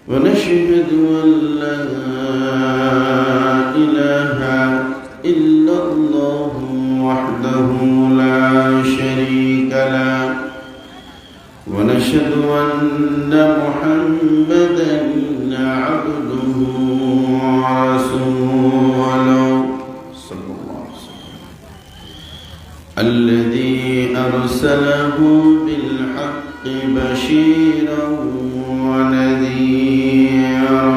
ونشهد أن لا إله إلا الله وحده لا شريك له ونشهد أن محمدا عبده ورسوله صلى الله عليه وسلم الذي أرسله بالحق بشيرا ونذيرا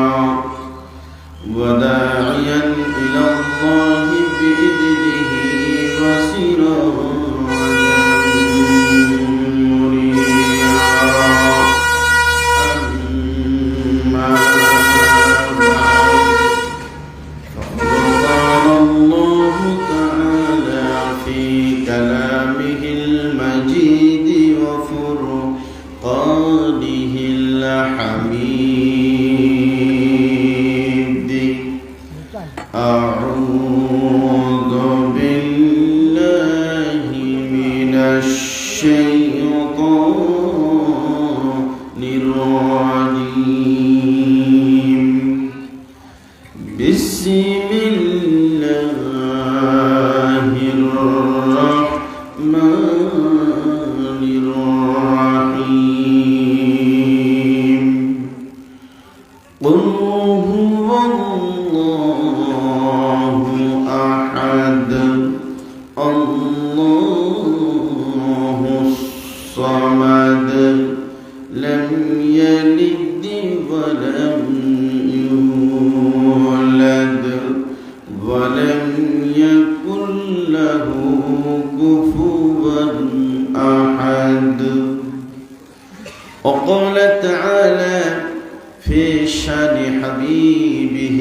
وداعيا إلى الله بإذنه وسراجا منيرا أما بعد فقد قال الله تعالى في كلامه المجيد وفرقانه الحميد أعوذ بالله من الشيطان الرجيم بسم الله الرحمن الرحيم قل هو الله أحد الله الصمد لم يلد ولم يولد ولم يكن له كفوا أحد. وقال تعالى في شان حبيبه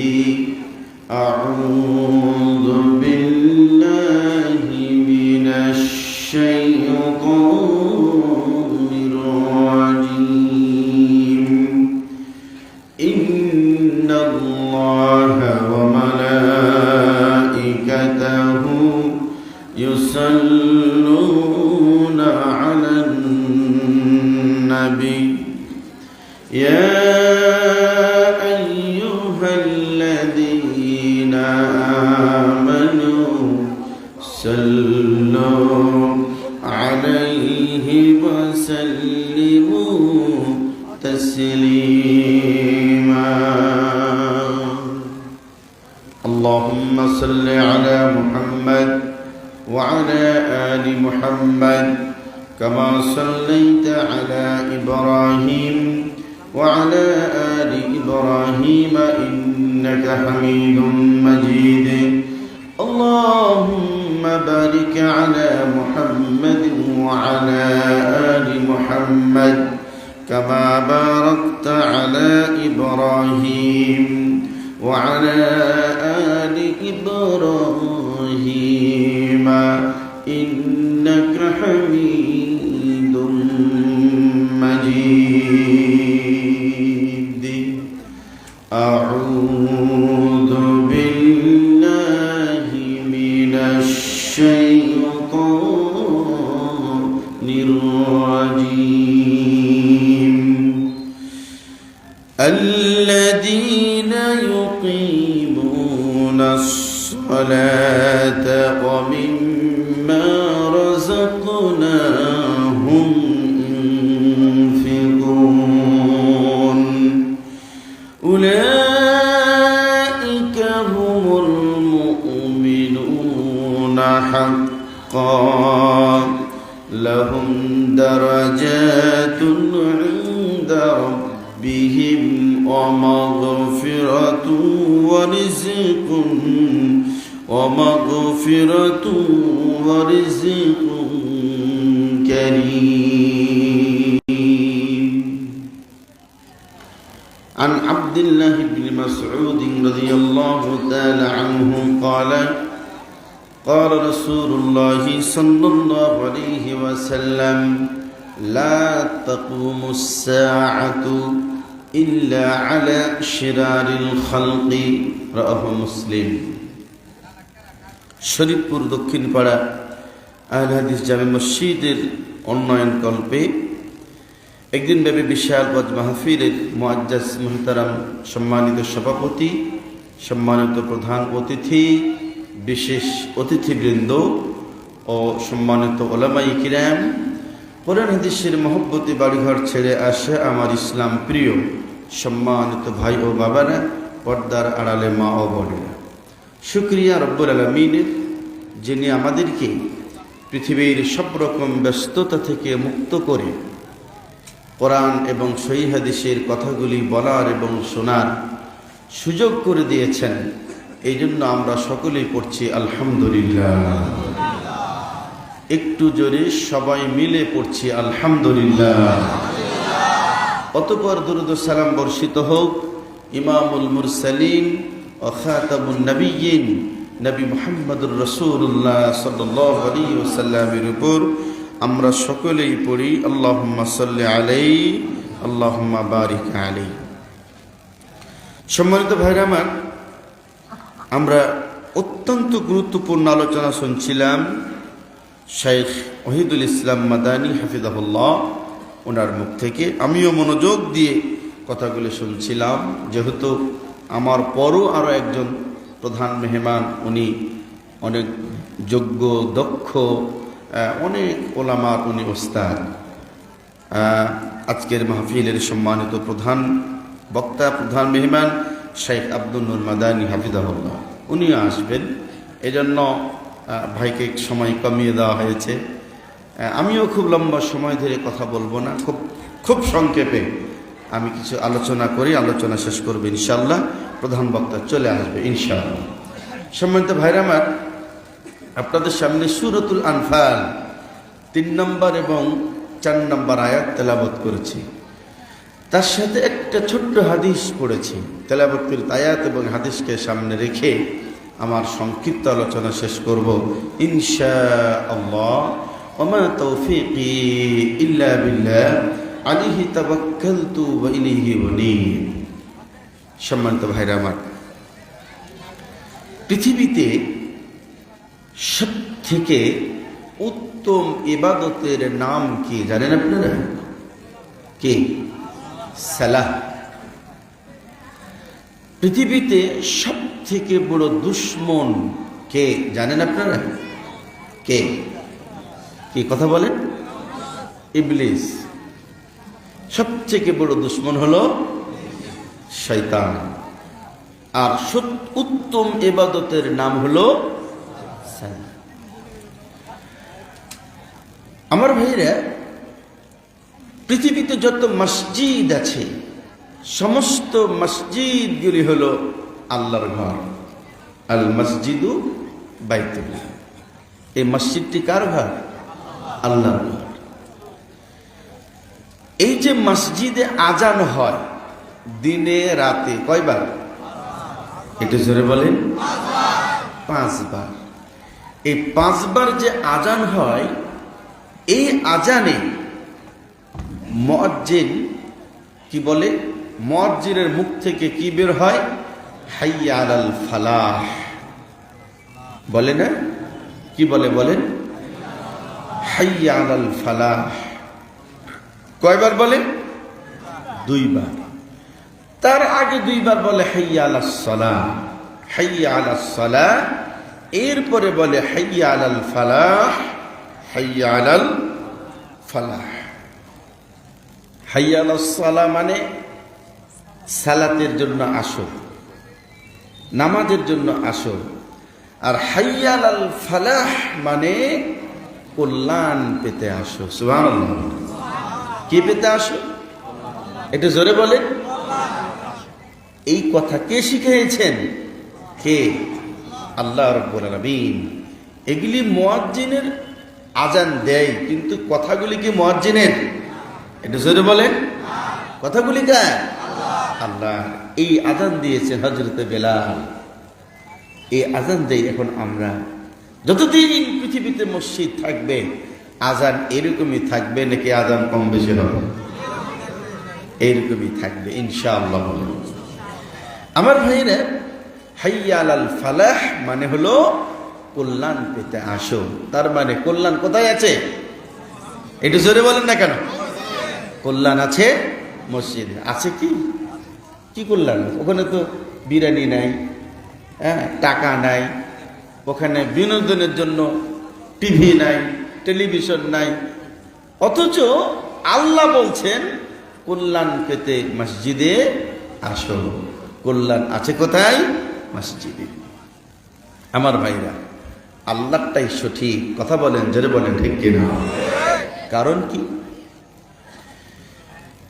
أعوذ بالله من الشيطان الرجيم إن الله وملائكته يصلون على النبي يا أيها الذين آمنوا صلوا عليه وسلموا تسليما. اللهم صل على محمد وعلى آل محمد كما صليت على إبراهيم وعلى آل إبراهيم إنك حميد مجيد. اللهم بارك على محمد وعلى آل محمد كما باركت على إبراهيم وعلى آل إبراهيم إنك حميد مجيد. أعوذ بالله من الشيطان الرجيم الذين يقيمون الصلاة ومما رزقناهم ينفقون أولئك هم المؤمنون حقا لهم درجات عند ربهم ومغفرة ورزق كريم. عن عبد الله بن مسعود رضي الله تعالى عنه قال قال رسول الله صلى الله عليه وسلم لا تقوم الساعة إلا على شرار الخلق رواه مسلم. শরীফপুর দক্ষিণপাড়া আহলে হাদিস জামে মসজিদের উন্নয়ন কল্পে একদিন ব্যাপী বিশাল ওয়াজ মাহফিলের মুআজ্জাজ মুহতারাম সম্মানিত সভাপতি, সম্মানিত প্রধান অতিথি, বিশেষ অতিথিবৃন্দ ও সম্মানিত ওলামায়ে কিরাম, কোরআন হাদিসের মহব্বতে বাড়িঘর ছেড়ে আসে আমার ইসলাম প্রিয় সম্মানিত ভাই ও বাবারা, পর্দার আড়ালে মা ও বোনেরা, শুকরিয়া রব্বুল আলামিনের, যিনি আমাদেরকে পৃথিবীর সব রকম ব্যস্ততা থেকে মুক্ত করে কোরআন এবং সহিহ হাদিসের কথাগুলি বলার এবং শোনার সুযোগ করে দিয়েছেন। এই জন্য আমরা সকলেই পড়ছি আলহামদুলিল্লাহ। একটু জোরে সবাই মিলে পড়ছি আলহামদুলিল্লাহ। অতঃপর দুরূদ ও সালাম বর্ষিত হোক ইমামুল মুরসালিন ও খাতামুন নবিয়্যিন নবী মুহাম্মদুর রাসূলুল্লাহ সাল্লাল্লাহু আলাইহি ওয়াসাল্লামের উপর। আমরা সকলেই পড়ি আল্লাহুম্মা সাল্লি আলাইহি আল্লাহুম্মা বারিক আলাইহি। সম্মানিত ভাইরা আমার, আমরা অত্যন্ত গুরুত্বপূর্ণ আলোচনা শুনছিলাম শাইখ ওহিদুল ইসলাম মাদানী হাফিজাহুল্লাহ ওনার মুখ থেকে। আমিও মনোযোগ দিয়ে কথাগুলি শুনছিলাম, যেহেতু আমার পরও আরও একজন প্রধান মেহমান, উনি অনেক যোগ্য, দক্ষ, অনেক ওলামার উনি ওস্তাদ। আজকের মাহফিলের সম্মানিত প্রধান বক্তা, প্রধান মেহমান শাইখ আব্দুল নূর মাদানী হাফিজাহুল্লাহ, উনিও আসবেন। এজন্য ভাইকে সময় কমিয়ে দেওয়া হয়েছে। আমিও খুব লম্বা সময় ধরে কথা বলবো না, খুব সংক্ষেপে আমি কিছু আলোচনা করি, আলোচনা শেষ করবো ইনশাআল্লাহ। প্রধান বক্তা চলে আসবে ইনশাআল্লাহ। সম্মানিত ভাইরা আমার, আপনাদের সামনে সূরাতুল আনফাল 3 নম্বর এবং 4 নম্বর আয়াত তেলাওয়াত করেছি। তার সাথে একটা ছোট্ট হাদিস পড়েছি। তেলাওয়াতের আয়াত এবং হাদিসকে সামনে রেখে আমার সংক্ষিপ্ত আলোচনা শেষ করব ইনশাআল্লাহ। ওমা তৌফিকি ইল্লা বিল্লাহ আলাইহি তাওয়াক্কালতু ওয়া ইলাইহি উনীব। সম্মানিত ভাইরা আমার, পৃথিবীতে সবথেকে উত্তম ইবাদতের নাম কি জানেন আপনারা? কি? সালাহ। পৃথিবীতে সব থেকে বড় দুশ্মন কে জানেন আপনারা? কে? কি কথা বলেন? ইবলিস। সবথেকে বড় দুশ্মন হলো শয়তান। আর উত্তম ইবাদতের নাম হলো সালাহ। আমার ভাইরা, পৃথিবীতে যত মসজিদ আছে সমস্ত মসজিদগুলি হলো আল্লাহর ঘর। আল মসজিদু বাইতুল্লাহ। এই মসজিদটি কার ঘর? আল্লাহর ঘর। এই যে মসজিদে আজান হয় দিনে রাতে কয়বার? একটু জোরে বলেন। 5 বার। এই 5 বার যে আজান হয়, এই আজানে মুয়াজ্জিন কি বলে? মুয়াজ্জিনের মুখ থেকে কি বের হয়? হাইয়া আলাল ফালাহ বলে না? কি বলে বলেন? হাইয়া আলাল ফালাহ। কয়বার বলে? 2 বার। তার আগে 2 বার বলে হাইয়া আলাস সালাহ, হাইয়া আলাস সালাহ। এরপরে বলে হাইয়া আলাল ফালাহ, হাইয়া আলাল ফালাহ। হাইয়া আলাস সালাহ মানে সালাতের জন্য আসো, নামাজের জন্য আসো। আর হাইয়া আলাল ফালাহ মানে কল্যাণ পেতে আসো। সুবহানাল্লাহ। কি পেতে আসো? এটা জোরে বলেন। এই কথা কে শিখিয়েছেন? কে? আল্লাহ রাব্বুল আলামিন। এগুলি মুয়াজ্জিনের আজান দেয়, কিন্তু কথাগুলি কি মুয়াজ্জিনের? এটা জোরে বলেন। কথাগুলি কার? আল্লাহ। এই আজান দিয়েছেন হযরতে বেলাল। এই আজান দেই এখন আমরা। যতদিন পৃথিবীতে মসজিদ থাকবে আজান এরকমই থাকবে, নাকি আজান কম বেশি হবে? এরকমই থাকবে ইনশাআল্লাহ। আমার ভাইরা, হাইয়া আলাল ফালাহ মানে হলো কল্যাণ পেতে আসো। তার মানে কল্যাণ কোথায় আছে? একটু জোরে বলেন না কেন? কল্যাণ আছে মসজিদে। আছে কি কি কল্যাণ? ওখানে তো বিরিয়ানি নাই, হ্যাঁ, টাকা নাই, ওখানে বিনোদনের জন্য টিভি নাই, টেলিভিশন নাই, অথচ আল্লাহ বলছেন কল্যাণ পেতে মসজিদে আসো। কল্যাণ আছে কোথায়? মসজিদে। আমার ভাইরা, আল্লাহটাই সঠিক। কথা বলেন, জোরে বলেন, ঠিক কিনা? কারণ কি?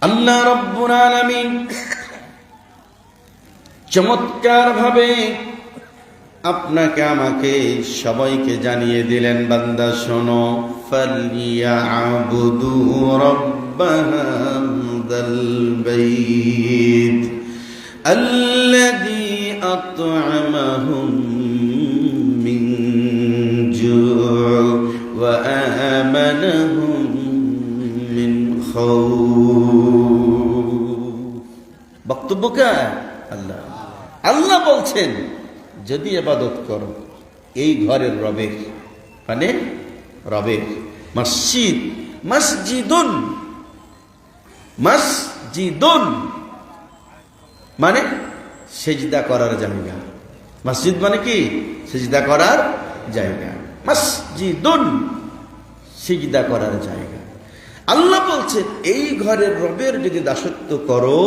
আল্লাহ রাব্বুল আলামিন চমৎকার ভাবে আপনাকে আমাকে সবাইকে জানিয়ে দিলেন, বান্দা শোনো, ফালিয়াবুদু রাব্বাহাদাল বাইত আল্লাযী আত'আমাহুম মিন জু' ওয়া আমানাহুম মিন খাউফ। বক্তব্য কার? আল্লাহ। আল্লাহ বলছেন যদি ইবাদত করো এই ঘরের রবের, মানে রবের মসজিদ, মসজিদুন, মসজিদুন মানে সেজদা করার জায়গা। মসজিদ মানে কি? সেজদা করার জায়গা। মসজিদুন সেজদা করার জায়গা। আল্লাহ বলছেন এই ঘরের রবের যদি দাসত্ব করো,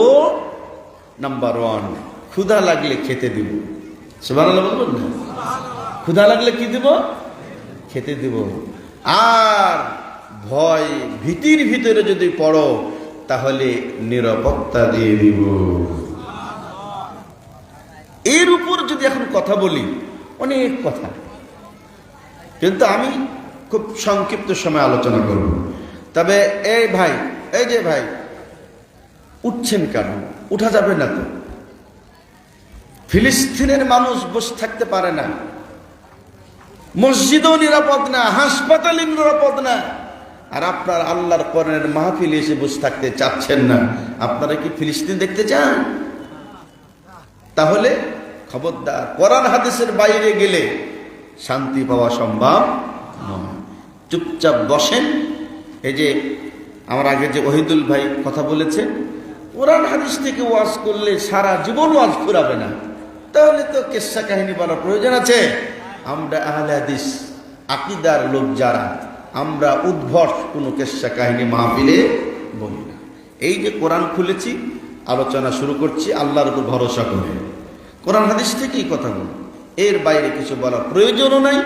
নাম্বার 1, ক্ষুধা লাগলে খেতে দিব। সুবহানাল্লাহ বলবেন না? ক্ষুধা লাগলে কি দিব? খেতে দিব। আর ভয় ভীতির ভিতরে যদি পড়ো তাহলে নিরাপত্তা দিয়ে দিব। এর উপর যদি এখন কথা বলি, অনেক কথা, কিন্তু আমি খুব সংক্ষিপ্ত সময় আলোচনা করব। তবে এই ভাই, এই যে ভাই উঠছেন কেন? উঠা যাবে না তো। ফিলিস্তিনের মানুষ বসে থাকতে পারে না, মসজিদও নিরাপদ না, হাসপাতালে নিরাপদ না, আর আপনার আল্লাহর কোরআনের মাহফিলে এসে বসে থাকতে চাচ্ছেন না। আপনারা কি ফিলিস্তিন দেখতে চান? তাহলে খবরদার, কোরআন হাদিসের বাইরে গেলে শান্তি পাওয়া সম্ভব নয়। চুপচাপ বসেন। এই যে আমার আগে যে ওহিদুল ভাই কথা বলেছে, কোরআন হাদিস থেকে ওয়াজ করলে সারা জীবন ওয়াজ ফুরাবে না, তাহলে তো কিসসা কাহিনী বলার প্রয়োজন আছে? আমরা আহলে হাদিস আকীদার লোক যারা, আমরা উদ্ভট কোনো কিসসা কাহিনী মাহফিলে বলি না। এই যে কোরআন খুলেছি, আলোচনা শুরু করছি আল্লাহর উপর ভরসা করে, কোরআন হাদিস থেকেই কথা বলি। এর বাইরে কিছু বলার প্রয়োজনও নাই,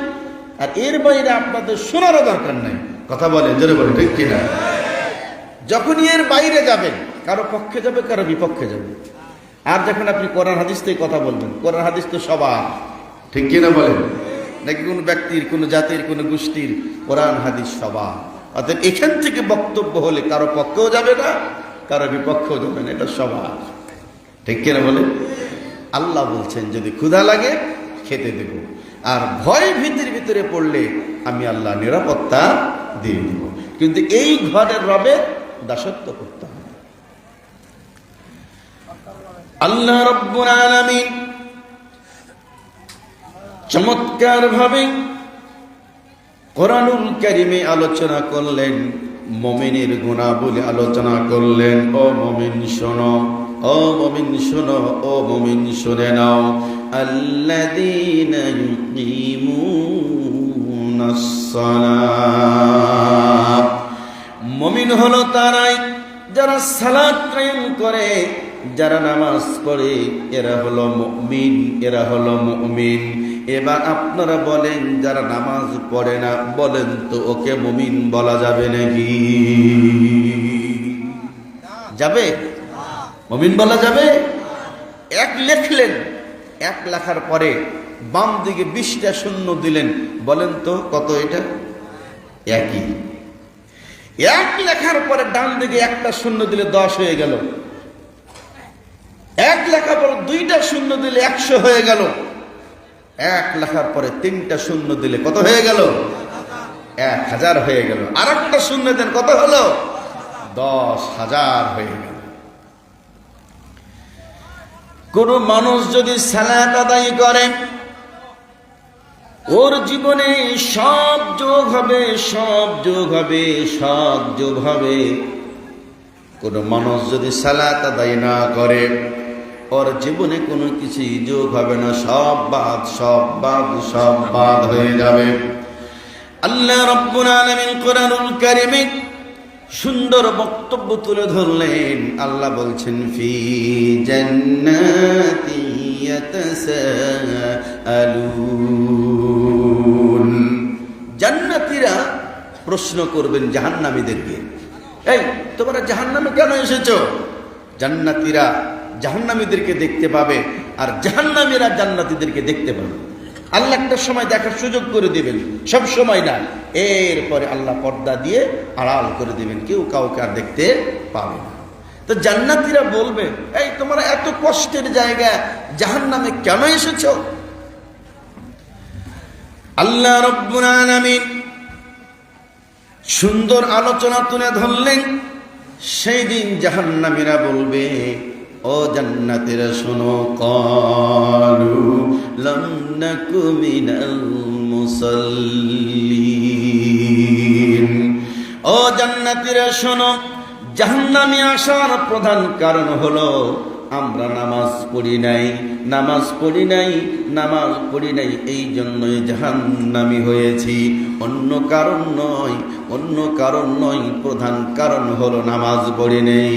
আর এর বাইরে আপনাদের শোনারও দরকার নাই। কথা বলেন, জোরে বলেন, ঠিক কিনা? যখনই এর বাইরে যাবেন, কারো পক্ষে যাবে, কারো বিপক্ষে যাবে। আর যখন আপনি কোরআন হাদিস থেকে কথা বলবেন, কোরআন হাদিস তো সবার, ঠিক কিনা বলেন? নাকি কোনো ব্যক্তির, কোনো জাতির, কোনো গোষ্ঠীর? কোরআন হাদিস সবার। অর্থাৎ এখান থেকে বক্তব্য হলে কারো পক্ষেও যাবে না, কারো বিপক্ষেও যাবে না, এটা সবার, ঠিক কিনা বলেন? আল্লাহ বলছেন যদি ক্ষুধা লাগে খেতে দেব, আর ভয় ভীতির ভিতরে পড়লে আমি আল্লাহ নিরাপত্তা দিয়ে দেব। কিন্তু এই ঘরের রবে দাসত্ব করতে হবে। আল্লাহ রাব্বুল আলামিন চমৎকার ভাবে কোরআনুল কারীমে আলোচনা করলেন, মুমিনের গুণাবলী আলোচনা করলেন। ও মুমিন শোনো, ও মুমিন শোনো, ও মুমিন শুনে নাও। আল্লাযীনা ইউকিমুনাস সালাত, মুমিন হলো তারাই যারা সালাত কায়েম করে, যারা নামাজ পড়ে, এরা হলো মুমিন, এরা হলো মুমিন। এবার আপনারা বলেন, যারা নামাজ পড়ে না, বলেন তো ওকে মুমিন বলা যাবে নাকি? যাবে? মুমিন বলা যাবে? এক লিখলেন, এক লেখার পরে বাম দিকে 20টা শূন্য দিলেন, বলেন তো কত এটা? একই। এক লেখার পরে ডান দিকে একটা শূন্য দিলে 10 হয়ে গেল। এক লেখার পরে 2টা শূন্য দিলে 100 হয়ে গেল। এক লেখার পরে 3টা শূন্য দিলে কত হয়ে গেল? 1000 হয়ে গেল। আর একটা শূন্য দেন, কত হলো? 10,000 হয়ে গেল। কোন মানুষ যদি সালাত আদায় করে, ওর জীবনে সব যোগ হবে, সব যোগ হবে, সব যোগ হবে। কোন মানুষ যদি সালাত আদায় না করে ওর জীবনে কোনো কিছু যোগ হবে না, সব বাদ হয়ে যাবে। আল্লাহ রাব্বুল আলামিন কোরআনুল কারীমে সুন্দর বক্তব্য তুলে ধরলেন। আল্লাহ বলছেন ফি জান্নাতি ইয়াতাসাআলুন, জান্নাতীরা প্রশ্ন করবেন জাহান্নামীদেরকে, এই তোমরা জাহান্নামে কেন এসেছো? জান্নাতীরা জাহান্নামীদেরকে দেখতে পাবে আর জাহান্নামীরা জান্নাতীদেরকে দেখতে পাবে। আল্লাহ একটা সময় দেখার সুযোগ করে দিবেন, সব সময় না। এরপরে আল্লাহ পর্দা দিয়ে আড়াল করে দিবেন, কেউ কাউকে আর দেখতে পাবে না। তো জান্নাতীরা বলবে, এই তোমরা এত কষ্টের জায়গা জাহান্নামে কেন এসেছো? আল্লাহ রাব্বুল আলামিন সুন্দর আলোচনা তুলে ধরলেন। সেই দিন জাহান্নামীরা বলবে, ও জান্নাতীরা শোনো, ক্বালু লাম নাকু মিনাল মুসাল্লিন। ও জান্নাতীরা শোনো, জাহান্নামে আসার প্রধান কারণ হলো আমরা নামাজ পড়ি নাই, এই জন্যই জাহান্নামী হয়েছি, অন্য কারণ নয়, প্রধান কারণ হলো নামাজ পড়ি নাই।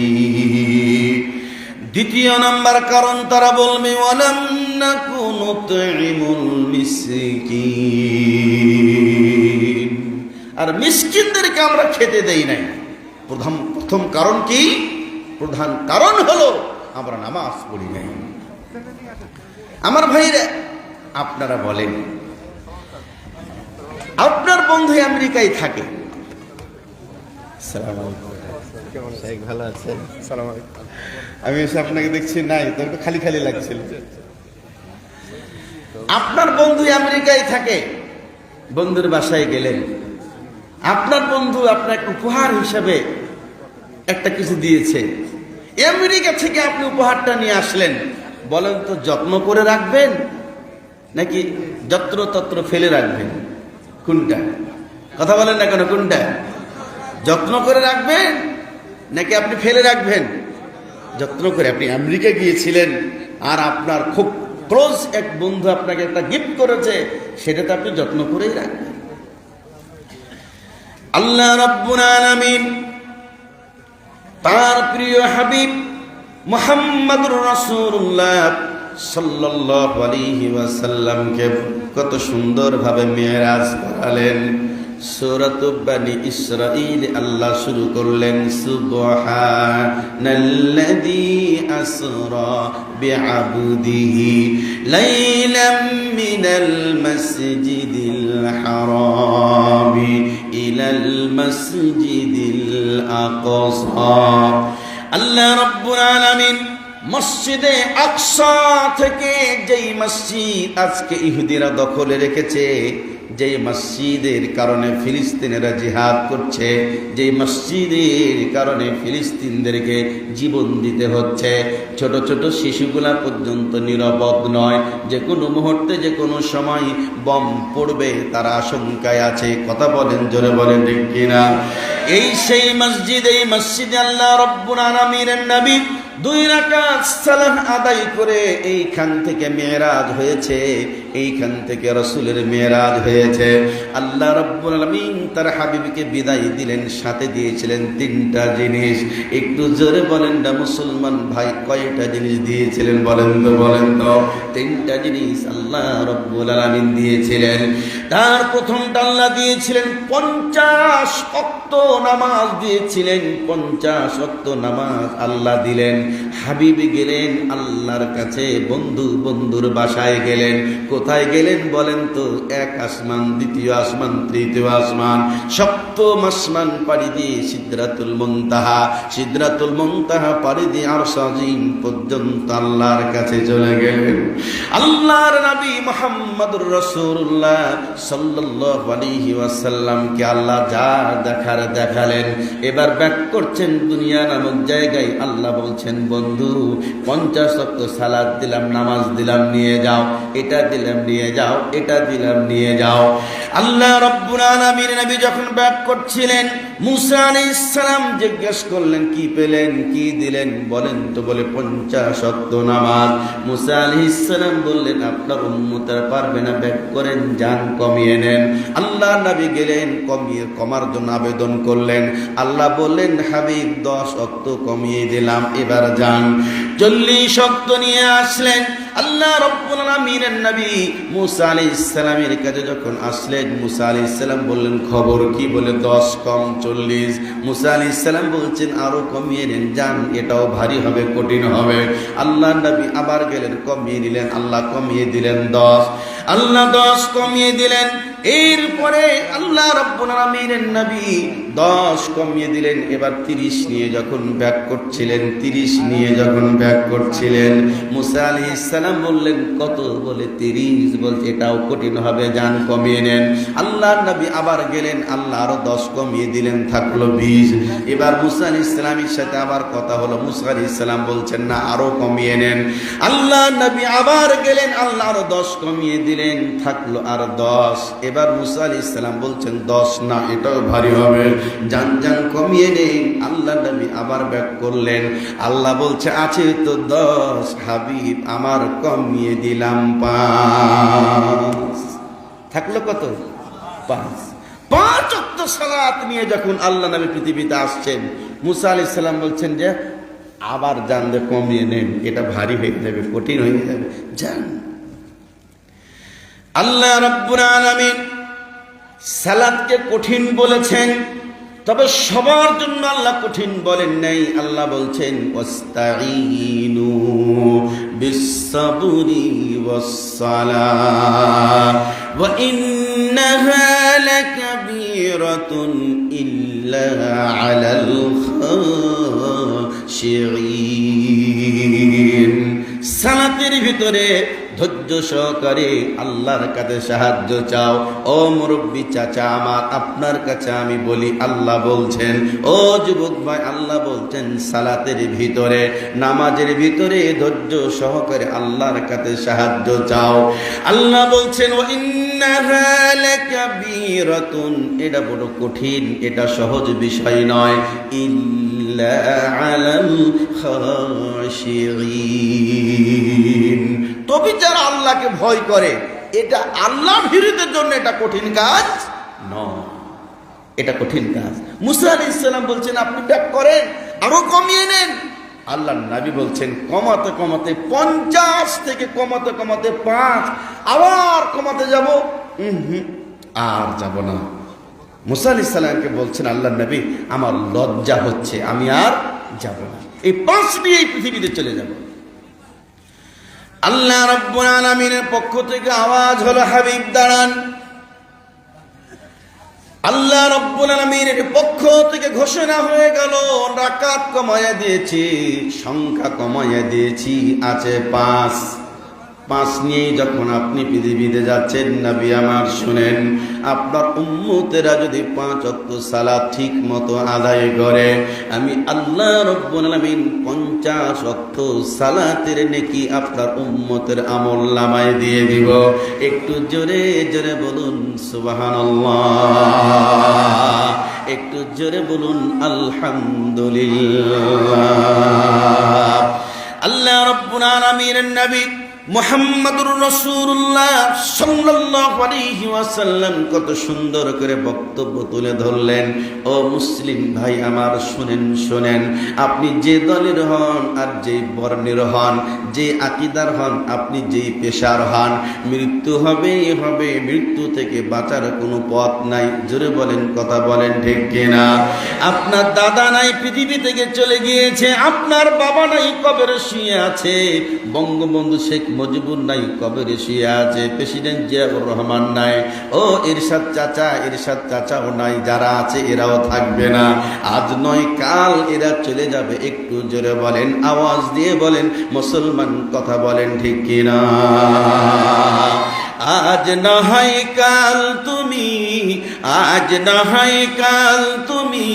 দ্বিতীয় নাম্বার কারণ তারা বলবে, ওয়ালাম নাকু নুতঈমুল মিসকিন, আর মিসকিনদেরকে আমরা খেতে দেই নাই। প্রথম কারণ কি? প্রধান কারণ হলো আমরা নামাজ পড়ি নাই। আমার ভাইরা, আপনারা বলেন, আপনার বন্ধু আমেরিকায় থাকে, ভালো আছেন? আমি এসে আপনাকে দেখছি নাই তো একটু খালি খালি লাগছিল। আপনার বন্ধু আমেরিকায় থাকে, বন্ধুর বাসায় গেলেন, আপনার বন্ধু আপনাকে উপহার হিসাবে একটা কিছু দিয়েছে, আমেরিকা থেকে আপনি উপহারটা নিয়ে আসলেন। বলেন তো, যত্ন করে রাখবেন নাকি যত্র তত্র ফেলে রাখবেন? কোনটা? কথা বলেন না কেন, কোনটা? যত্ন করে রাখবেন নাকি আপনি ফেলে রাখবেন? যত্ন করে। আপনি আমেরিকা গিয়েছিলেন আর আপনার খুব ক্লোজ এক বন্ধু আপনাকে একটা গিফট করেছে, সেটা তো আপনি যত্ন করেই রাখবেন। আল্লাহ রাব্বুল আলামিন তার প্রিয় হাবিব মুহাম্মদুর রাসূলুল্লাহ সাল্লাল্লাহু আলাইহি ওয়াসাল্লামকে কত সুন্দরভাবে মেরাজ করালেন। সূরাত বানি ইসরাঈল আল্লাহ শুরু করলেন, সুবহানাল্লাযী আসরা বিআবদিহি লাইলাম মিনাল মাসজিদিল হারামি ইলাল মাসজিদিল আকসা। আল্লাহ রাব্বুল আলামিন মসজিদে আকসা থেকে, যেই মসজিদ আজকে ইহুদিরা দখলে রেখেছে, যেই মসজিদের কারণে ফিলিস্তিনেরা জিহাদ করছে, যেই মসজিদের কারণে ফিলিস্তিনদেরকে জীবন দিতে হচ্ছে, ছোট ছোট শিশুগুলা পর্যন্ত নিরাপদ নয়, যে কোনো মুহূর্তে যে কোনো সময় বম পড়বে তার আশঙ্কায় আছে। কথা বলেন, জোরে বলেন ঠিক কিনা? এই সেই মসজিদ, এই মসজিদে আল্লাহ রাব্বুল আলামিনের নবী 2 রাকাত সালাত আদায় করে এইখান থেকে মেরাজ হয়েছে, এইখান থেকে রাসূলের মেরাজ হয়েছে। আল্লাহ রাব্বুল আলামিন তার হাবিবকে বিদায় দিলেন, সাথে দিয়েছিলেন 3টা জিনিস। একটু জোরে বলেন না মুসলমান ভাই, কয়টা জিনিস দিয়েছিলেন বলেন তো? 3টা জিনিস আল্লাহ রাব্বুল আলামিন দিয়েছিলেন। তার প্রথমটা আল্লাহ দিয়েছিলেন 50 ওয়াক্ত নামাজ দিয়েছিলেন। 50 ওয়াক্ত নামাজ আল্লাহ দিলেন। হাবিব গেলেন আল্লাহর কাছে, বন্ধুর বাসায় গেলেন। কোথায় গেলেন বলেন তো? 1 আসমান, 2য় আসমান, 3য় আসমান, 7ম আসমান পাড়ি দিয়ে সিদরাতুল মুনতাহা পাড়ি দিয়ে আরশ আজিম পর্যন্ত আল্লাহর কাছে চলে গেলেন। আল্লাহর নবী মুহাম্মদুর রাসূলুল্লাহ সাল্লাল্লাহু আলাইহি ওয়াসাল্লামকে আল্লাহ যা দেখার দেখালেন। এবার ব্যাক করছেন দুনিয়া নামক জায়গায়। আল্লাহ বলছেন, বন্ধু 50 ওয়াক্ত সালাত দিলাম, নামাজ দিলাম, নিয়ে যাও, এটা দিলাম নিয়ে যাও, এটা দিলাম নিয়ে যাও। আল্লাহ রাব্বুল আলামিন নবী যখন ব্যাক করছিলেন মুসা আলাইহিস সালাম জিজ্ঞেস করলেন কি পেলেন, কি দিলেন বলেন তো, বলে 50 ওয়াক্ত নামাজ। মুসা আলাইহিস সালাম বললেন আপনার উম্মতরা পারবে না, ব্যাক করেন, যান কমিয়ে নেন। আল্লাহ নবী গেলেন, কমার জন্য আবেদন করলেন। আল্লাহ বললেন হাবিব 10 ওয়াক্ত কমিয়ে দিলাম, এবার যান। 40 ওয়াক্ত নিয়ে আসলেন। আল্লাহ রাব্বুল আলামিনের নবী মুসা আলাইহিস সালামের কাছে যখন আসলেন, মুসা আলাইহিস সালাম বললেন খবর কি, বলে 10 কম 40। মুসা আলাইহিস সালাম বলছেন আরো কমিয়ে নেন, যান, এটাও ভারী হবে, কঠিন হবে। আল্লাহ নবী আবার গেলেন, কমিয়ে নিলেন, আল্লাহ কমিয়ে দিলেন 10। আল্লাহ 10 কমিয়ে দিলেন। এরপরে আল্লাহ রাব্বুল আলামিনের নবী 10 কমিয়ে দিলেন। এবার 30 নিয়ে যখন ব্যাক করছিলেন, 30 নিয়ে যখন ব্যাক করছিলেন, মুসা আলাইহিস সালাম বললেন কত, বলে 30। বলছে এটাও কঠিন হবে, যান কমিয়ে নেন। আল্লাহ নবী আবার গেলেন, আল্লাহ আরো 10 কমিয়ে দিলেন, থাকলো 20। এবার মুসা আলাইহিস সালামের সাথে আবার কথা হলো। মুসা আলাইহিস সালাম বলছেন না, আরো কমিয়ে নেন। আল্লাহ নবী আবার গেলেন, আল্লাহ আরো 10 কমিয়ে দিলেন, থাকলো আর 10। এবার মুসা আলাইহিস সালাম বলছেন 10 না, এটাও ভারী হবে, যান যান কমিয়ে নেন। আল্লাহ নবী আবার ব্যাক করলেন। আল্লাহ বলছে আছে তো 10 হাবিব, আমার কমিয়ে দিলাম 5। থাকলো কত? 5। 5 ওয়াক্ত সালাত নিয়ে যখন আল্লাহ নবী পৃথিবীতে আসছেন, মুসা আলাইহিস সালাম বলছেন যে আবার যান, কমিয়ে নেন, এটা ভারী হয়ে যাবে, কঠিন হয়ে যাবে, যান। আল্লাহ রাব্বুল আলামিন সালাতকে কঠিন বলেছেন, তবে সবার জন্য আল্লাহ কঠিন বলেন নাই। আল্লাহ বলছেন ওয়াস্তাঈনু বিস-সাবরি ওয়াস-সালাহ ওয়া ইন্নাহা লাকাবীরাতুন ইল্লা আলাল খাশিঈন। সালাতের ভিতরে ধৈর্য সহকারে আল্লাহর কাছে সাহায্য চাও। ও মুরব্বী চাচা আমার, আপনার কাছে আমি বলি, আল্লাহ বলছেন, ও যুবক ভাই, আল্লাহ বলছেন সালাতের ভিতরে, নামাজের ভিতরে ধৈর্য সহকারে আল্লাহর কাছে সাহায্য চাও। আল্লাহ বলছেন ওয়া ইন্নাহা লাকাবীরাতুন, এটা বড় কঠিন, এটা সহজ বিষয় নয়। ইল্লা আলাল খাশিঈন, তবে যারা আল্লাহকে ভয় করে, এটা আল্লাহ ভীরুদের জন্য এটা কঠিন কাজ নয়, এটা কঠিন কাজ। মুসা আলাইহিস সালাম বলছেন আপনি ব্যাক করেন, আরো কমিয়ে নেন। আল্লাহ নবী বলছেন কমাতে কমাতে 50 থেকে কমাতে কমাতে 5, আবার কমাতে যাব, আর যাব না। মুসা আলাইহিস সালামকে বলছেন আল্লাহ নবী আমার লজ্জা হচ্ছে, আমি আর যাব না, এই 5 নিয়ে এই পৃথিবীতে চলে যাব। আল্লাহ রাব্বুল আলামিনের পক্ষ থেকে আওয়াজ হলো হাবিব দাঁড়ান। আল্লাহ রাব্বুল আলামিনের পক্ষ থেকে ঘোষণা হয়ে গেল, রাকাত কমায়া দিয়েছি, সংখ্যা কমায়া দিয়েছি, আছে 5। 5 নিয়েই যখন আপনি পৃথিবীতে যাচ্ছেন, নবী আমার শুনেন, আপনার উম্মতেরা যদি 5 ওয়াক্ত সালাত ঠিক মতো আদায় করে, আমি আল্লাহ রাব্বুল আলামিন 50 ওয়াক্ত সালাতের নেকি আপনার উম্মতের আমলনামায় দিয়ে দিব। একটু জোরে জোরে বলুন সুবহানাল্লাহ, একটু জোরে বলুন আলহামদুলিল্লাহ। আল্লাহ রাব্বুল আলামিনের নবী মুহাম্মদুর রাসূলুল্লাহ সাল্লাল্লাহু আলাইহি ওয়াসাল্লাম কত সুন্দর করে বক্তব্য তুলে ধরলেন। ও মুসলিম ভাই আমার, শুনেন শুনেন, আপনি যে দলের হন আর যে বর্ণের হন, যে আকীদার হন, আপনি যেই পেশার হন, মৃত্যু হবেই হবে, মৃত্যু থেকে বাঁচার কোনো পথ নাই। জোরে বলেন, কথা বলেন ঠিক কিনা? আপনার দাদা নাই, পৃথিবী থেকে চলে গিয়েছে, আপনার বাবা নাই, কবরে শুয়ে আছে, বঙ্গবন্ধু শেখ মুজিবুর নাই, কবরে শুয়ে আছে, প্রেসিডেন্ট জিয়াউর রহমান নাই, ও ইরশাদ চাচাও নাই, যারা আছে এরাও থাকবে না, আজ নয় কাল এরা চলে যাবে। একটু জোরে বলেন, আওয়াজ দিয়ে বলেন মুসলমান, কথা বলেন ঠিক কিনা? আজ না হয় কাল তুমি, আজ না হয় কাল তুমি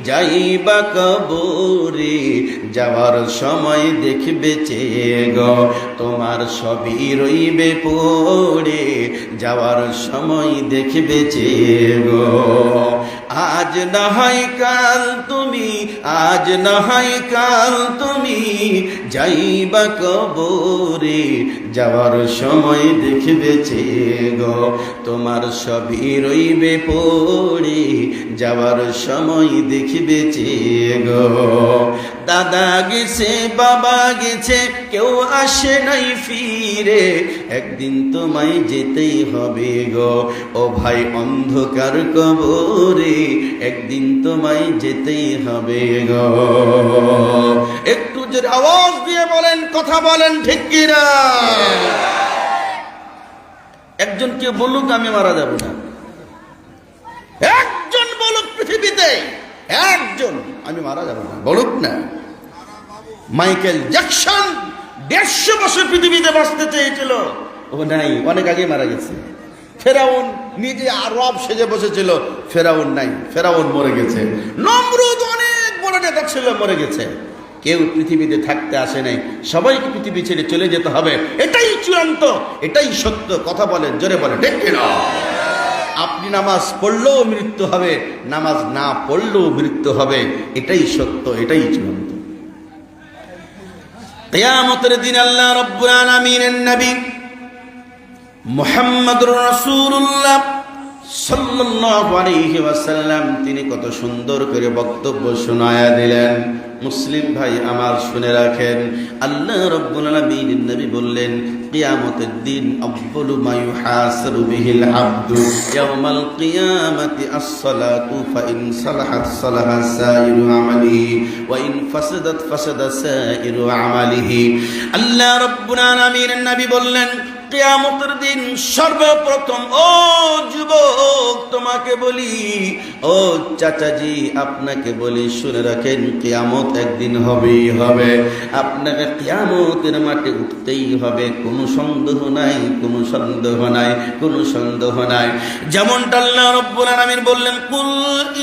যাইবা কবরে, যাওয়ার সময় দেখবে চেয়ে গো, তোমার সবই রইবে পড়ে, যাওয়ার সময় দেখবে চেয়ে গো। আজ না হয় কাল তুমি, আজ না হয় কাল তুমি, যাইবা কবরে, যাওয়ার সময় দেখবে চেয়ে গো, তোমার সবই রইবে পড়ে, যাওয়ার সময় দেখবে চেয়ে গো। দাদা গেছে, বাবা গেছে, কেউ আসে নাই ফিরে, একদিন তোমায় যেতেই হবে গো, ও ভাই অন্ধকার কবরে, একদিন তোমায় যেতেই হবে গো। একটু জোরে আওয়াজ দিয়ে বলেন, কথা বলেন ঠিক কিনা? একজন কে বলুক আমি মারা যাব না, একজন বলুক পৃথিবীতে, একজন আমি মারা যাব না বলুক না। মাইকেল জ্যাকসন 150 বছর পৃথিবীতে বাঁচতে চেয়েছিল, ও নাই, অনেক আগে মারা গেছে। ফেরাউন নিজে আরব সেজে বসেছিল, ফেরাউন নাই, ফেরাউন মরে গেছে। নমরুদ অনেক বড় নেতা ছিল, মরে গেছে। কেউ পৃথিবীতে থাকতে আসে নাই, সবাইকে পৃথিবী ছেড়ে চলে যেতে হবে, এটাই চূড়ান্ত, এটাই সত্য। কথা বলেন, জোরে বলেন ঠিক কিনা? আপনি নামাজ পড়লেও মৃত্যু হবে, নামাজ না পড়লেও মৃত্যু হবে, এটাই সত্য, এটাই চূড়ান্ত। কিয়ামতের দিন আল্লাহ রাব্বুল আলামিনের নবী মুহাম্মদুর রাসূলুল্লাহ সাল্লাল্লাহু আলাইহি ওয়াসাল্লাম তিনি কত সুন্দর করে বক্তব্য শোনায়া দিলেন। মুসলিম ভাই আমার শুনে রাখেন, আল্লাহ রাব্বুল আলামিন নবী বললেন, কিয়ামতের দিন আউয়ালু মা ইউহাসাবু বিহিল আবদু ইয়াওমাল কিয়ামাতি আস-সালাতু ফা ইন সালাহাত সালাহা সাইরু আমালিহি ওয়া ইন ফাসাদাত ফাসাদা সাইরু আমালিহি। আল্লাহ রাব্বুল আলামিন নবী বললেন, কিয়ামতের দিন সর্বপ্রথম, ও যুবক তোমাকে বলি, ও চাচাজি আপনাকে বলি, শুনে রাখেন, কিয়ামত একদিন হবেই হবে, আপনাকে কিয়ামতের মাঠে উঠতেই হবে, কোনো সন্দেহ নাই, কোনো সন্দেহ নাই, কোনো সন্দেহ নাই। যেমনটা আল্লাহ রাব্বুল আলামিন বললেন, কুল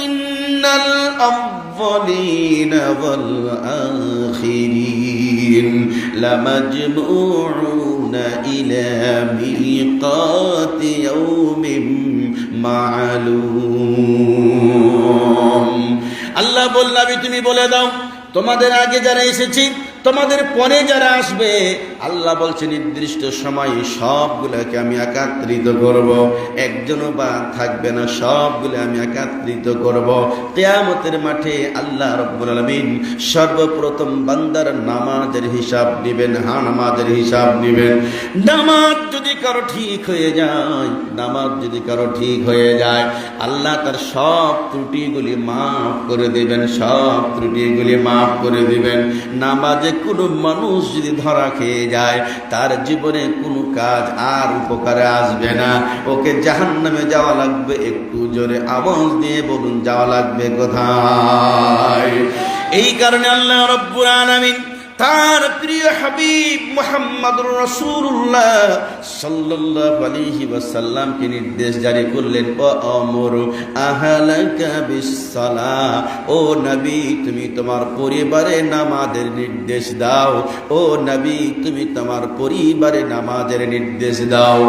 ইন্নাল আউয়ালিনা ওয়াল আখিরিন লামাজমুউনা ইলা মিকাতি ইয়াউমিন মা'লুম। আল্লাহ বললেন, তুমি বলে দাও, তোমাদের আগে যারা এসেছি, তোমাদের পরে যারা আসবে, আল্লাহ বলছে নির্দিষ্ট সময় সবগুলোকে আমি একত্রিত করব, একজনও বাদ থাকবে না, সবগুলো আমি একত্রিত করব। কিয়ামতের মাঠে আল্লাহ রাব্বুল আলামিন সর্বপ্রথম বান্দার নামাজের হিসাব নেবেন। হ্যাঁ, নামাজের হিসাব নেবেন। নামাজ যদি কারো ঠিক হয়ে যায়, নামাজ যদি কারো ঠিক হয়ে যায়, আল্লাহ তার সব ত্রুটিগুলি মাফ করে দেবেন, সব ত্রুটিগুলি মাফ করে দিবেন। নামাজে কোনো মানুষ যদি ধরা খেয়ে যায়, তার জীবনে কোনো কাজ আর উপকারে আসবে না, ওকে জাহান্নামে যাওয়া লাগবে। একটু জোরে আওয়াজ দিয়ে বলুন, যাওয়া লাগবে কোথায়? এই কারণে আল্লাহ রাব্বুল আলামিন তার প্রিয় হাবিব মুহাম্মদুর রাসূলুল্লাহ সাল্লাল্লাহু আলাইহি ওয়াসাল্লামকে নির্দেশ জারি করলেন, ওয়া'মুরু আহলাকা বিস-সালাহ, ও নবী তুমি তোমার পরিবারে নামাজের নির্দেশ দাও, ও নবী তুমি তোমার পরিবারে নামাজের নির্দেশ দাও।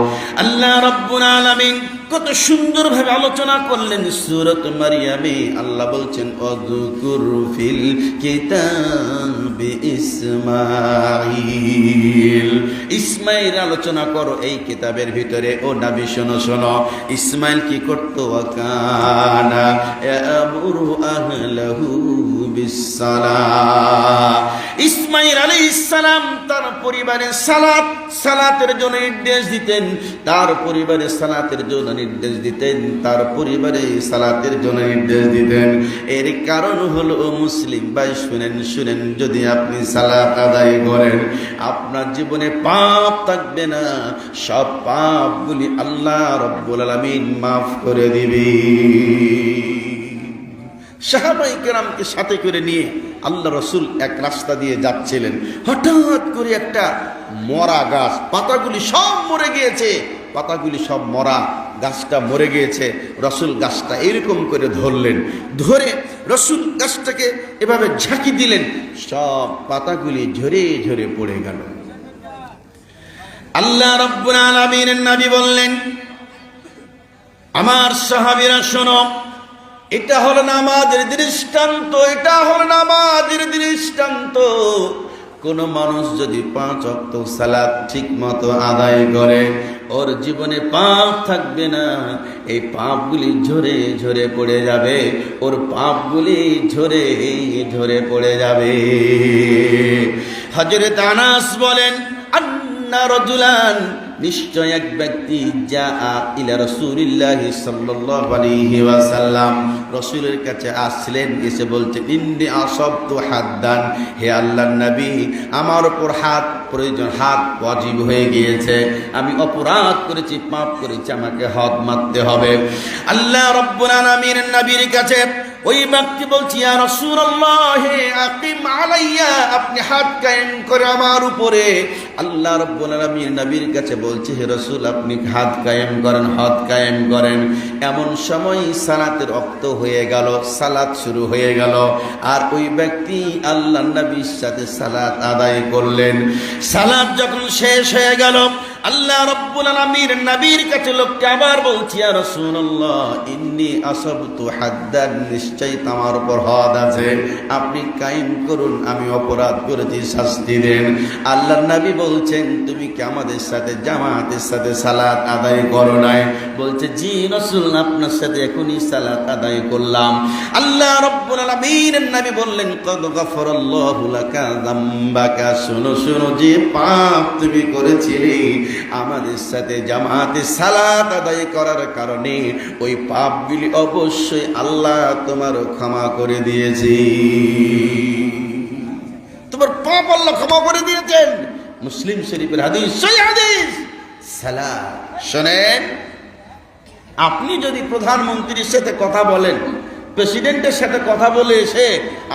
আল্লাহ রাব্বুল আলামিন কত সুন্দরভাবে আলোচনা করলেন সূরাত মারইয়ামে। আল্লাহ বলছেন, ওয়াযকুর ফিল কিতাবি ইসমাঈল, ইসমাঈল আলোচনা করো এই কিতাবের ভিতরে। ও নবী শোনো শোনো, ইসমাঈল কি করত? ওয়াকানা ইয়ামুরু আহলাহু বিস-সালাহ, ইসমাঈল আলাইহিস সালাম তার পরিবারে সালাতের জন্য নির্দেশ দিতেন, তার পরিবারে সালাতের জন্য নির্দেশ দিতেন, তার পরিবারে সালাতের জন্য নির্দেশ দিতেন। এর কারণ হলো, মুসলিম ভাই শুনেন শুনেন, যদি আপনি সালাত আদায় করেন, আপনার জীবনে পাপ থাকবে না, সব পাপগুলি আল্লাহ রাব্বুল আলামিন মাফ করে দিবে। সাহাবায়ে কেরামকে সাথে করে নিয়ে আল্লাহ রাসূল এক রাস্তা দিয়ে যাচ্ছিলেন, হঠাৎ করে একটা মরা গাছ, পাতাগুলি সব মরে গিয়েছে, পাতাগুলি সব মরা, গাছটা মরে গিয়েছে। রসুল গাছটা এরকম করে ধরলেন, ধরে রসুল গাছটাকে এভাবে ঝাঁকি দিলেন, সব পাতাগুলি ঝরে ঝরে পড়ে গেল। আল্লাহ রাব্বুল আলামিনের নবী বললেন, আমার সাহাবীরা শোনো, এটা হলো নামাজের দৃষ্টান্ত, এটা হলো নামাজের দৃষ্টান্ত। কোন মানুষ যদি 5 ওয়াক্ত সালাত ঠিক মতো আদায় করে, ওর জীবনে পাপ থাকবে না। এই পাপগুলি ঝরে ঝরে পড়ে যাবে, ওর পাপগুলি ঝরে ঝরে পড়ে যাবে। হযরত আনাস বলেন, আন্না রাজুলান, নিশ্চয় এক ব্যক্তি যা ইলা রাসূলিল্লাহি সাল্লাল্লাহু আলাইহি ওয়াসাল্লাম, রাসূলের কাছে আসলেন, এসে বলছেন, ইন্নী আসাবতু হাদ্দান, হে আল্লাহর নবী, আমার উপর হাত প্রয়োজন, হাত ওয়াজিব হয়ে গিয়েছে, আমি অপরাধ করেছি, পাপ করেছি, আমাকে হদ মারতে হবে। আল্লাহ রাব্বুল আলামিনের নবীর কাছে ওই ব্যক্তি বলছি, ইয়া রাসূলুল্লাহ আকিম আলাইয়া, আপনি হাত কায়েম করে আমার উপরে। আল্লাহ রাব্বুল আলামিন নবীর কাছে বলছে, হে রাসূল, আপনি হাত কায়েম করেন, হাত কায়েম করেন। এমন সময় সালাতের ওয়াক্ত হয়ে গেল, সালাত শুরু হয়ে গেল, আর ওই ব্যক্তি আল্লাহর নবীর সাথে সালাত আদায় করলেন। সালাত যখন শেষ হয়ে গেল, আল্লাহ রাব্বুল আলামিন নবীর কাছে লোককে আবার বলছি, ইয়া রাসূলুল্লাহ ইন্নী আসাবতু হাদ্দান, নিশ্চয়ই তোমার উপর হদ আছে, আপনি কায়েম করুন, আমি অপরাধ করেছি, শাস্তি দেন। আল্লাহর নবী বলছেন, তুমি কি আমাদের সাথে জামাতের সাথে সালাত আদায় করো নাই? বলছে, জি রাসূল, আপনার সাথে এখনই সালাত আদায় করলাম। আল্লাহ রাব্বুল আলামিনের নবী বললেন, কদ গফরাল্লাহু লাকা যামবাকা, শোনো শোনো, যে পাপ তুমি করেছিলে আমাদের সাথে জামাতে সালাত আদায় করার কারণে, ওই পাপগুলি অবশ্যই আল্লাহ তোমার ক্ষমা করে দিয়েছে, তোমার পাপ আল্লাহ ক্ষমা করে দিয়েছেন। মুসলিম শরীফের হাদিস, সহিহ হাদিস। সালাত শুনেন, আপনি যদি প্রধানমন্ত্রীর সাথে কথা বলেন, প্রেসিডেন্টের সাথে কথা বলে এসে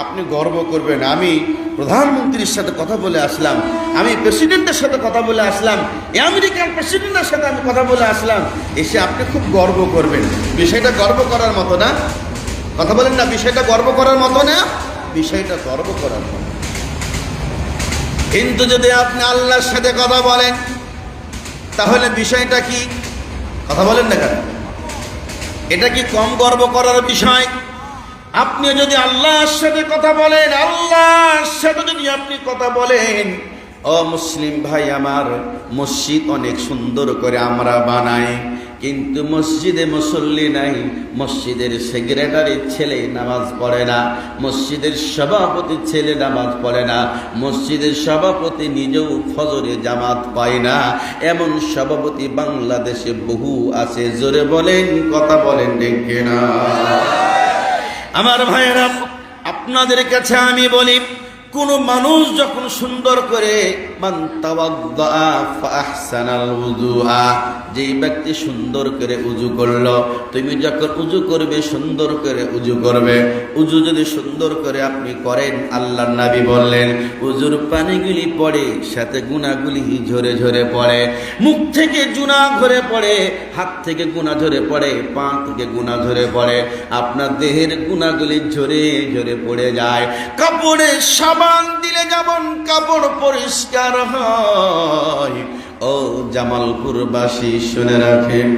আপনি গর্ব করবেন, আমি প্রধানমন্ত্রীর সাথে কথা বলে আসলাম, আমি প্রেসিডেন্টের সাথে কথা বলে আসলাম, আমেরিকার প্রেসিডেন্টের সাথে আমি কথা বলে আসলাম, এসে আপনি খুব গর্ব করবেন। বিষয়টা গর্ব করার মতো না? কথা বলেন না, বিষয়টা গর্ব করার মতো না? বিষয়টা গর্ব করার মতো। কিন্তু যদি আপনি আল্লাহর সাথে কথা বলেন, তাহলে বিষয়টা কি? কথা বলেন না কেন? এটা কি কম গর্ব করার বিষয়? আপনি যদি আল্লাহর সাথে কথা বলেন, আল্লাহর সাথে যদি আপনি কথা বলেন, ও মুসলিম ভাই আমার, মসজিদ অনেক সুন্দর করে আমরা বানাই, কিন্তু মসজিদে মুসল্লি নাই, মসজিদের সেক্রেটারির ছেলে নামাজ পড়ে না, মসজিদের সভাপতির ছেলে নামাজ পড়ে না, মসজিদের সভাপতি নিজেও ফজরে জামাত পায় না, এমন সভাপতি বাংলাদেশে বহু আছে। জোরে বলেন, কথা বলেন ঠিক কিনা? আমার ভাইয়েরা, আপনাদের কাছে আমি বলি, কোন মানুষ যখন সুন্দর করে, মান তাওয়াদ্দা ফাহসানাল উযুআ, যেই ব্যক্তি সুন্দর করে উযু করলো, তুমি যখন উযু করবে সুন্দর করে উযু করবে। উযু যদি সুন্দর করে আপনি করেন, আল্লাহর নবী বললেন, উযুর পানিগুলি পড়ে, সাথে গুনাহগুলি ঝরে ঝরে পড়ে, মুখ থেকে গুনাহ ঝরে পড়ে, হাত থেকে গুনাহ ঝরে পড়ে, পা থেকে গুনাহ ঝরে পড়ে, আপনার দেহের গুনাহগুলি ঝরে ঝরে পড়ে যায়। কাপড়ে সাবান দিলে যেমন কাপড় পরিষ্কার হয়, ও জামালপুরবাসী শুনে রাখেন,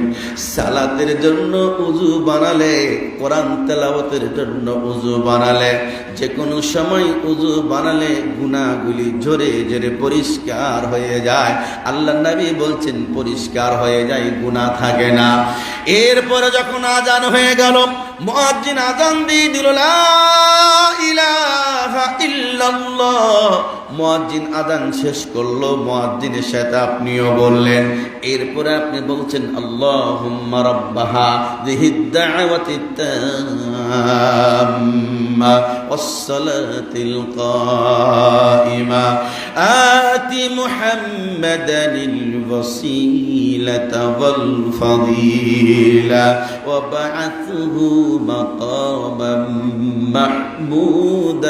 সালাতের জন্য উযু বানালে, কোরআন তেলাওয়াতের জন্য উযু বানালে, যে কোনো সময় উযু বানালে গুনাহগুলি ঝরে ঝরে পরিষ্কার হয়ে যায়। আল্লাহর নবী বলছেন, পরিষ্কার হয়ে যায়, গুনাহ থাকে না। এরপরে যখন আজান হয়ে গেল, মুয়াজ্জিন আজান দিয়ে দিল, লা ইলাহা ইল্লাল্লাহ, মুয়াজ্জিন আজান শেষ করলো, মুয়াজ্জিনের সাথে আপনিও বললেন। এরপরে আপনি বলছেন, আল্লাহুম্মা রাব্বা হাযিহিদ দাওয়াতিত তাম্মা ওয়াস-সালাতিল কাইমা আতি মুহাম্মাদানিল ওয়াসিলাতা ওয়াল ফাদিলা ওয়া বা'আথহু মাকামান মাহমুদানিল্লাযী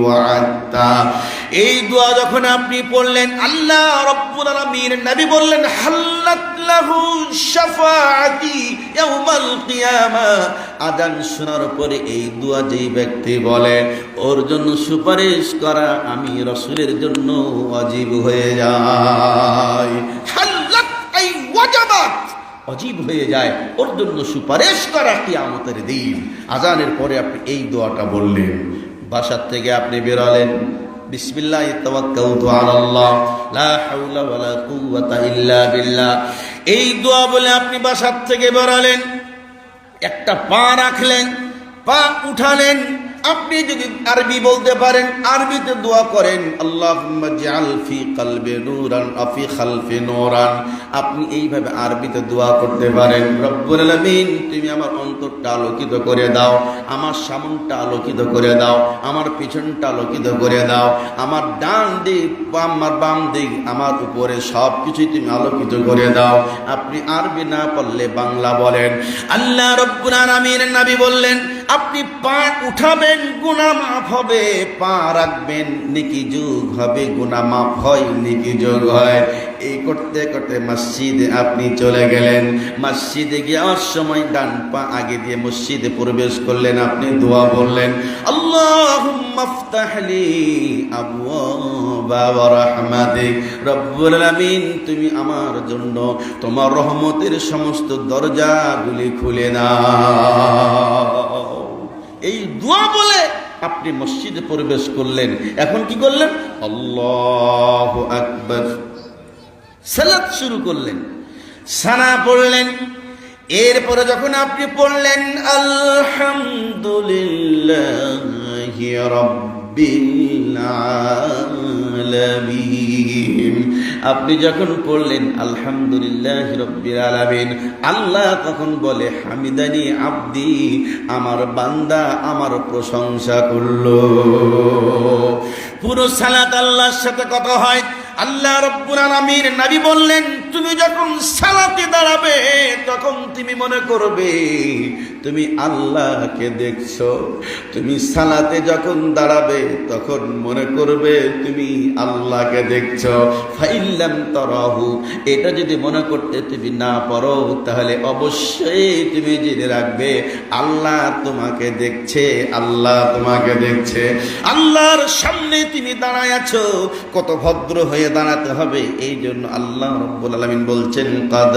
وعدت এই দোয়া যখন আপনি পড়লেন, আল্লাহ রাব্বুল আলামিন নবী বললেন, হাল্লাত লাহু শাফাআতি ইয়াউমাল কিয়ামা। আযান শোনার পরে এই দোয়া যেই ব্যক্তি বলে, ওর জন্য সুপারিশ করা আমি রাসূলের জন্য ওয়াজিব হয়ে যায়। হাল্লাত আই ওয়াজাবাত, ওয়াজিব হয়ে যায়, ওর জন্য সুপারিশ করা কিয়ামতের দিন। আযানের পরে আপনি এই দোয়াটা বললেন, বাসার থেকে আপনি বেরোলেন, বিসমিল্লাহি তাওয়াক্কালতু আলাল্লাহ লা হাওলা ওয়ালা কুওয়াতা ইল্লা বিল্লাহ। এই দোয়া বলে আপনি বাসার থেকে বেরোলেন, একটা পা রাখলেন, পা উঠালেন। আপনি যদি আরবি বলতে পারেন, আরবিতে দোয়া করেন, আল্লাহুম্মা জাআল ফি কলবি নূরান ওয়া ফি খালফি নূরান। আপনি এইভাবে আরবিতে দোয়া করতে পারেন, রব্বুল আলামিন তুমি আমার অন্তরটা আলোকিত করে দাও, আমার সামনটা আলোকিত করে দাও, আমার পিছনটা আলোকিত করে দাও, আমার ডান দিক, আমার বাম দিক, আমার উপরে সব কিছুই তুমি আলোকিত করে দাও। আপনি আরবি না পারলে বাংলা বলেন। আল্লাহ রব্বুল আলামিনের নবী বললেন, আপনি পা উঠাবেন, গুনাহ মাফ হবে, পা রাখবেন, নেকি যোগ হবে, গুনাহ মাফ হয়, নেকি যোগ হয়। এই করতে করতে মসজিদে আপনি চলে গেলেন। মসজিদে যাওয়ার সময় ডান পা আগে দিয়ে মসজিদে প্রবেশ করলেন, আপনি দোয়া বললেন, আল্লাহুম্মা ইফতাহলি আবওয়াবা রাহমাতিক। রব্বুল আলামিন তুমি আমার জন্য তোমার রহমতের সমস্ত দরজাগুলি খুলে দাও। এই দোয়া বলে আপনি মসজিদে প্রবেশ করলেন। এখন কি করলেন? আল্লাহু আকবার, সালাত শুরু করলেন, সানা পড়লেন। এরপরে যখন আপনি পড়লেন আলহামদুলিল্লাহি রাব্বিল আলামিন, আপনি যখন পড়লেন আলহামদুলিল্লাহি রাব্বিল আলামিন, আল্লাহ তখন বলে, হামিদানি আব্দি, আমার বান্দা আমার প্রশংসা করলো। পুরো সালাত আল্লাহর সাথে কথা হয়। আল্লাহ রাব্বুল আলামিন নবী বললেন, তুমি যখন সালাতে দাঁড়াবে তখন তুমি মনে করবে তুমি আল্লাহকে দেখছো। তুমি সালাতে যখন দাঁড়াবে তখন মনে করবে তুমি আল্লাহকে দেখছো। ফাইল্লাম তারাহু, এটা যদি মনে করতে তুমি না পারো তাহলে অবশ্যই তুমি জেনে রাখবে আল্লাহ তোমাকে দেখছে, আল্লাহ তোমাকে দেখছে। আল্লাহর সামনে তুমি দাঁড়ায় আছো, কত ভদ্র হয়ে দাঁড়াতে হবে। এই জন্য আল্লাহ রাব্বুল আলামিন বলছেন, কাদ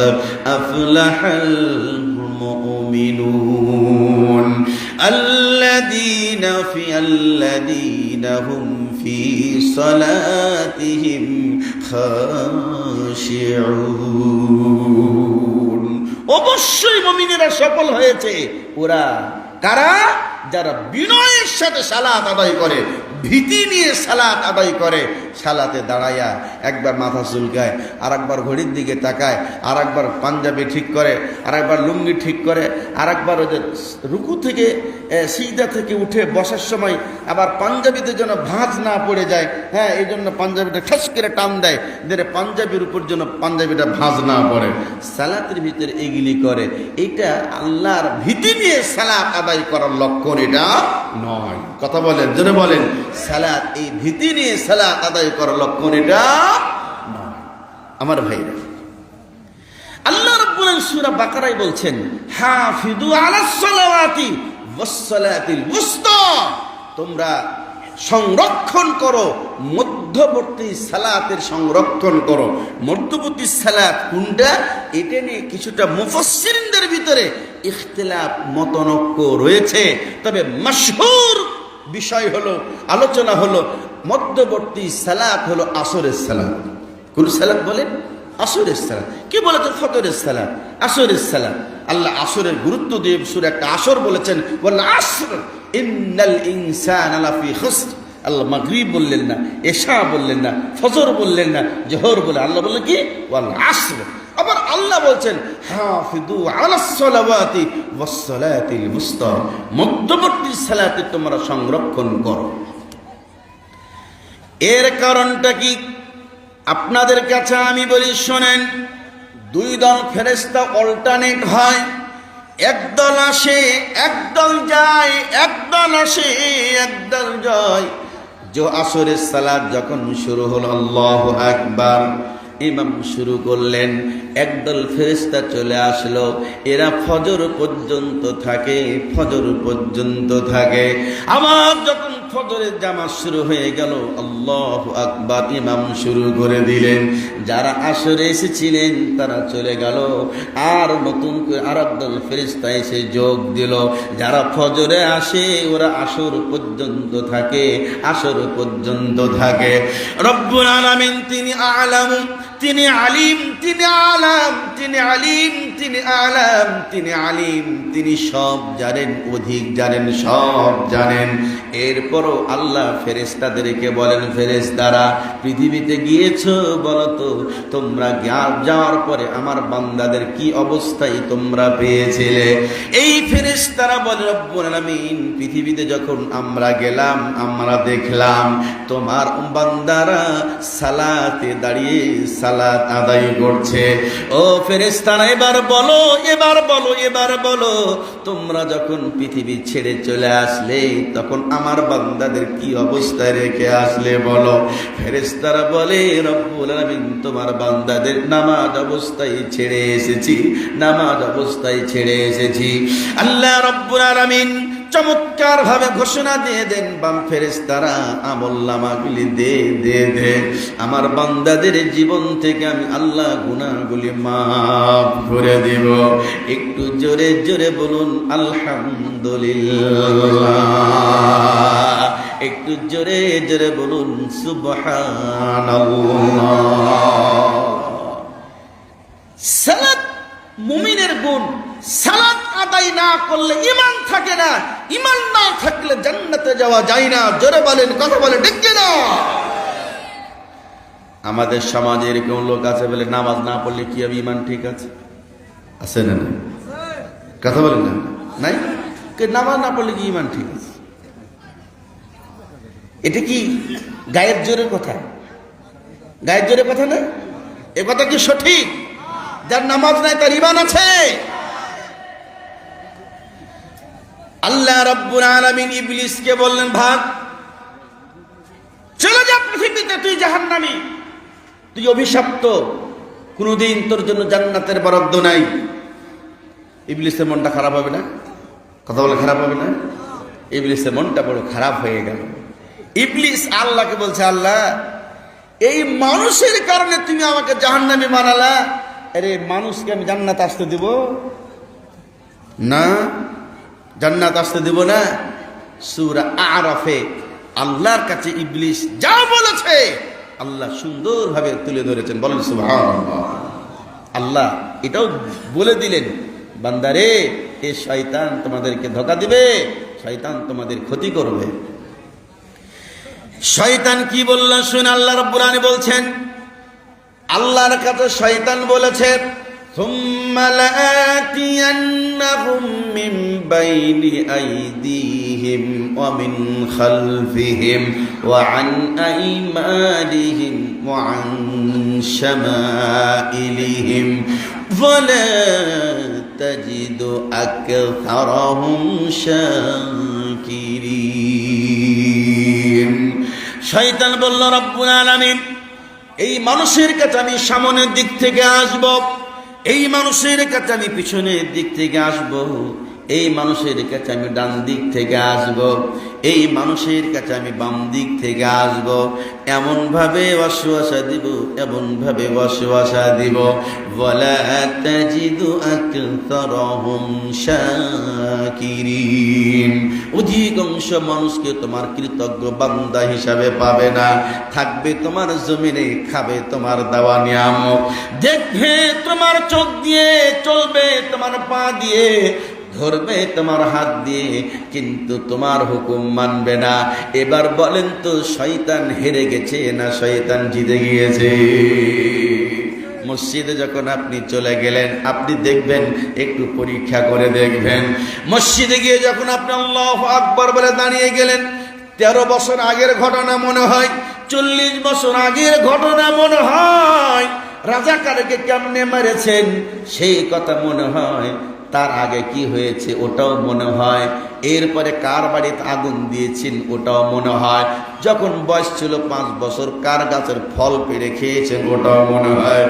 আফলাহাল মুমিনুন আল্লাযীনা হুম ফি সালাতিহিম খাশিউন। অবশ্যই মুমিনেরা সফল হয়েছে। ওরা কারা? যারা বিনয়ের সাথে সালাত আদায় করে, ভীতি নিয়ে সালাত আদায় করে। সালাতে দাঁড়াইয়া একবার মাথা চুলকায়, আর একবার ঘড়ির দিকে তাকায়, আর একবার পাঞ্জাবি ঠিক করে, আর একবার লুঙ্গি ঠিক করে, আর একবার ওদের রুকু থেকে সিজদা থেকে উঠে বসার সময় আবার পাঞ্জাবিতে যেন ভাঁজ না পড়ে যায়, হ্যাঁ, এই জন্য পাঞ্জাবিটা ঠাস করে টান দেয়, যে পাঞ্জাবির উপর যেন পাঞ্জাবিটা ভাঁজ না পড়ে। সালাতের ভিতরে এগুলি করে। এটা আল্লাহর ভীতি নিয়ে সালাত আদায় করার লক্ষণ এটা নয়। কথা বলেন, জোরে বলেন। সালাত এই ভীতি নিয়ে সালাত আদায় করার লক্ষণ এটা নয়। আমার ভাইরা, আল্লাহ রাব্বুল আলামিন সূরা বাকারায় বলছেন, হাফিযু আলাস সালাওয়াতি ওয়াস সালাতিল উসতা, তোমরা সংরক্ষণ করো, মধ্যবর্তী সালাতের সংরক্ষণ করো। মধ্যবর্তী সালাত কোনটা, এটা নিয়ে কিছুটা মুফাসসিরিনদের ভিতরে ইখতিলাফ মতনৈক্য রয়েছে। তবে মাশহুর বিষয় হলো, আলোচনা হলো, মধ্যবর্তী সালাত হলো আসরের সালাত। কোন সালাত বলেন? আসরের সালাত। কি বলেছেন? ফজরের সালাত, আসরের সালাত। আল্লাহ আসরের গুরুত্ব দিয়ে সূরা একটা আসর বলেছেন, ওয়াল আসর ইন্নাল ইনসানা লাফি খুসর। আল্লাহ মাগরিব বললেন না, এশা বললেন না, ফজর বললেন না, জোহর বলে আল্লাহ বললেন কি? ওয়াল আসর। আবার আল্লাহ বলছেন, হাফিযু আলাস সালাওয়াতি ওয়াস সালাতিল উসতা, মধ্যবর্তী সালাতে তোমরা সংরক্ষণ করো। এর কারণটা কি? আপনাদের কাছে আমি বলি, শোনেন। দুই দল ফেরেশতা অল্টারনেট হয়, একদল আসে একদল যায়, একদল আসে একদল যায়। আসরের সালাত যখন শুরু হলো, আল্লাহু আকবার, ইমাম শুরু করলেন, একদল ফেরেশতা চলে আসলো। এরা ফজর পর্যন্ত থাকে, ফজর পর্যন্ত থাকে। আবার যখন ফজরের জামাত শুরু হয়ে গেল, আল্লাহু আকবার, ইমাম শুরু করে দিলেন। যারা আসরে এসেছিলেন তারা চলে গেল, আর নতুন করে আর একদল ফেরেশতা এসে যোগ দিল। যারা ফজরে আসে ওরা আসর পর্যন্ত থাকে, আসর পর্যন্ত থাকে। রব্বুল আলামিন তিনি আলামু, তিনি আলিম, তিনি আলাম, তিনি আলিম, তিনি আলাম, তিনি আলিম, তিনি সব জানেন, অধিক জানেন, সব জানেন। এরপরও আল্লাহ ফেরেশতাদেরকে বলেন, ফেরেশতারা পৃথিবীতে গিয়েছো, বলো তো তোমরা যাওয়ার পরে আমার বান্দাদের কি অবস্থায় তোমরা পেয়েছিলে? এই ফেরেশতারা বলে, রব্বুল আলামিন পৃথিবীতে যখন আমরা গেলাম আমরা দেখলাম তোমার বান্দারা সালাতে দাঁড়িয়ে সালাত আদায় করছে। ও ফেরেশতারা এবার বলো, এবার বলো, এবার বলো, তোমরা যখন পৃথিবী ছেড়ে চলে আসলে তখন আমার বান্দাদের কি অবস্থায় রেখে আসলে বলো? ফেরেশতারা বলে, রব্বুল আলামিন তোমার বান্দাদের নামাজ অবস্থায় ছেড়ে এসেছি, নামাজ অবস্থায় ছেড়ে এসেছি। আল্লাহ রব্বুল আলামিন চমৎকার ভাবে ঘোষণা দিয়ে দেন, বাম ফেরেশতারা আমলনামাগুলি দে দে দে, আমার বান্দাদের জীবন থেকে আমি আল্লাহ গুনাহগুলি মাফ করে দেব। একটু জোরে জোরে বলুন আলহামদুলিল্লাহ, একটু জোরে জোরে বলুন সুবহানাল্লাহ। সালাত মুমিনের গুণ। সালাত আদায় না করলে ঈমান থাকে না, ঈমান না থাকলে জান্নাতে যাওয়া যায় না। জোরে বলেন, কথা বলেন, ঠিক কি না? আমাদের সমাজে এরকম লোক আছে বলে নামাজ না পড়লে কি হবে, ঈমান ঠিক আছে? আছে না? না, কথা বলেন না, নাই? নামাজ না পড়লে কি ঈমান ঠিক আছে? এটা কি গায়ের জোরের কথা? গায়ের জোরের কথা না? এ কথা কি সঠিক? যার নামাজ নাই তার ঈমান আছে? আল্লাহ রাব্বুল আলামিন ইবলিসকে বললেন, ভাগ, চলে যা পৃথিবীতে, তুই জাহান্নামী, তুই অভিশপ্ত, কোনদিন তোর জন্য জান্নাতের বরাদ্দ নাই। ইবলিসের মনটা খারাপ হবে না? কথা বলে খারাপ হবে না? ইবলিসের মনটা বড় খারাপ হয়ে গেল। ইবলিস আল্লাহকে বলছে, আল্লাহ এই মানুষের কারণে তুমি আমাকে জাহান্নামী বানালা, আরে মানুষকে আমি জান্নাত আসতে দিব না, জান্নাত আসতে দেব না। সূরা আরাফে আল্লাহর কাছে ইবলিস যা বলেছে আল্লাহ সুন্দরভাবে তুলে ধরেছেন। বলেন সুবহানাল্লাহ। আল্লাহ এটাও বলে দিলেন, বান্দারে এ শয়তান তোমাদেরকে ধোঁকা দিবে, শয়তান তোমাদের ক্ষতি করবে। শয়তান কি বলল শুনে আল্লাহ রাব্বুল আলামিন বলছেন, আল্লাহর কাছে শয়তান বলেছে, ثم لآتينهم من بين أيديهم ومن خلفهم وعن أيمانهم وعن شمائلهم ولا تجد أكثرهم شاكرين। শয়তান বলল, রব্বুল আলামিন এই মানুষের কাছে আমি সামনের দিক থেকে আসব, এই মানুষের কাছে আমি পিছনের দিক থেকে আসব, এই মানুষের কাছে আমি ডান দিক থেকে আসব, এই মানুষের কাছে আমি বাম দিক থেকে আসব। এমন ভাবে ওয়াসওয়াসা দিব, এমন ভাবে ওয়াসওয়াসা দিব, ওয়ালা তাজিদু আকতারহুম শাকিরিন। অধিকাংশ মানুষকে তোমার কৃতজ্ঞ বান্দা হিসাবে পাবে না, থাকবে তোমার জমিনে, খাবে তোমার দেওয়া নিয়ামত, দেখবে তোমার চোখ দিয়ে, চলবে তোমার পা দিয়ে, ধরবে তোমার হাত দিয়ে, কিন্তু তোমার হুকুম মানবে না। এবার বলেন তো শয়তান হেরে গেছে না শয়তান জিতে গিয়েছে? মসজিদে যখন আপনি চলে গেলেন, আপনি দেখবেন, একটু পরীক্ষা করে দেখবেন, মসজিদে গিয়ে যখন আপনি আল্লাহু আকবার বলে দাঁড়িয়ে গেলেন, 13 বছর আগের ঘটনা মনে হয়, 40 বছর আগের ঘটনা মনে হয়, রাজাকারকে কেমনে মেরেছেন সেই কথা মনে হয়, তার আগে কি হয়েছে ওটাও মনে হয়, এরপরে কার বাড়িতে আগুন দিয়েছেন ওটাও মনে হয়, যখন বয়স ছিল 5 বছর কার গাছের ফল পেড়ে খেয়েছেন ওটাও মনে হয়।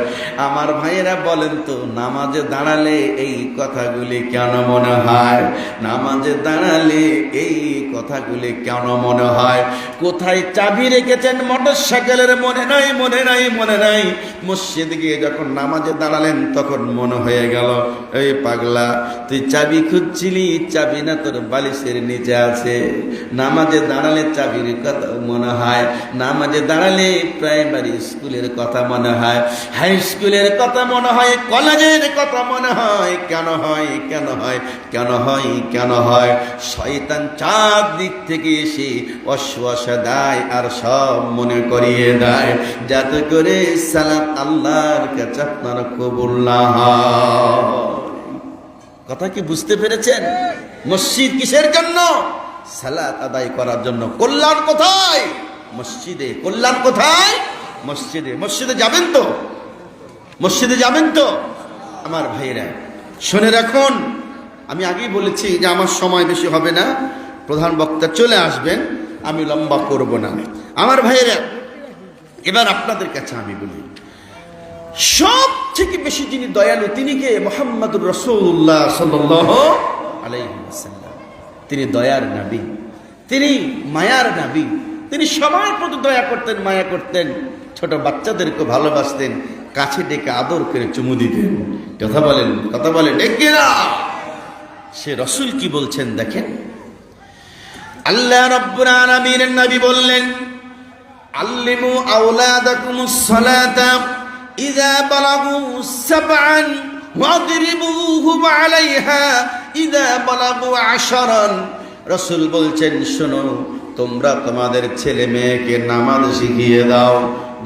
আমার ভাইয়েরা বলেন তো, নামাজে দাঁড়ালে এই কথাগুলি কেন মনে হয়? নামাজে দাঁড়ালে এই কথাগুলি কেন মনে হয়? কোথায় চাবি রেখেছেন মোটরসাইকেলের মনে নাই, মনে নাই, মনে নাই। মসজিদ গিয়ে যখন নামাজে দাঁড়ালেন তখন মনে হয়ে গেল, এই পাগলা তুই চাবি খুঁজছিলি, চাবি না তোর বালিশের নিচে আছে। নামাজে দাঁড়ালে চাবির কথা মনে হয়, নামাজে দাঁড়ালে প্রাইমারি স্কুলের কথা মনে হয়, হাই স্কুলের কথা মনে হয়, কলেজের কথা মনে হয়। কেন হয়? কেন হয়? কেন হয়? কেন হয়? শয়তান চার দিক থেকে এসে ওয়াসওয়াসা দেয় আর সব মনে করিয়ে দেয়, যাতে করে সালাত আল্লাহর কাছে আপনার কবুল না হয়। কথা কি বুঝতে পেরেছেন? মসজিদ কিসের জন্য? সালাত আদায় করার জন্য। কল্যাণ কোথায়? মসজিদে। কল্যাণ কোথায়? মসজিদে। মসজিদে যাবেন তো? মসজিদে যাবেন তো? আমার ভাইরা শুনে রাখুন, আমি আগেই বলেছি যে আমার সময় বেশি হবে না, প্রধান বক্তা চলে আসবেন, আমি লম্বা করব না। আমার ভাইরা এবার আপনাদের কাছে আমি বলি, সব থেকে বেশি যিনি দয়ালু তিনি কে? মুহাম্মদুর রাসূলুল্লাহ সাল্লাল্লাহু আলাইহি ওয়াসাল্লাম। তিনি দয়ার নবী, তিনি মায়ার নবী, তিনি সবার প্রতি দয়া করতেন, মায়া করতেন, ছোট বাচ্চাদেরকে ভালোবাসতেন, কাছে ডেকে আদর করে চুমু দিতেন। কথা বলেন, কথা বলেন, ডেকে না। সে রাসূল কি বলছেন দেখেন, আল্লাহ রাব্বুল আলামিনের নবী বললেন, আল্লিমু আওলাদাকুমুস সালাতা ইযা বালাগু সাবআন ওয়াদরিবুহুম আলাইহা ইযা বালাগু আশারান। রাসূল বলছেন, শোনো, তোমরা তোমাদের ছেলে মেয়েকে নামাজ শিখিয়ে দাও।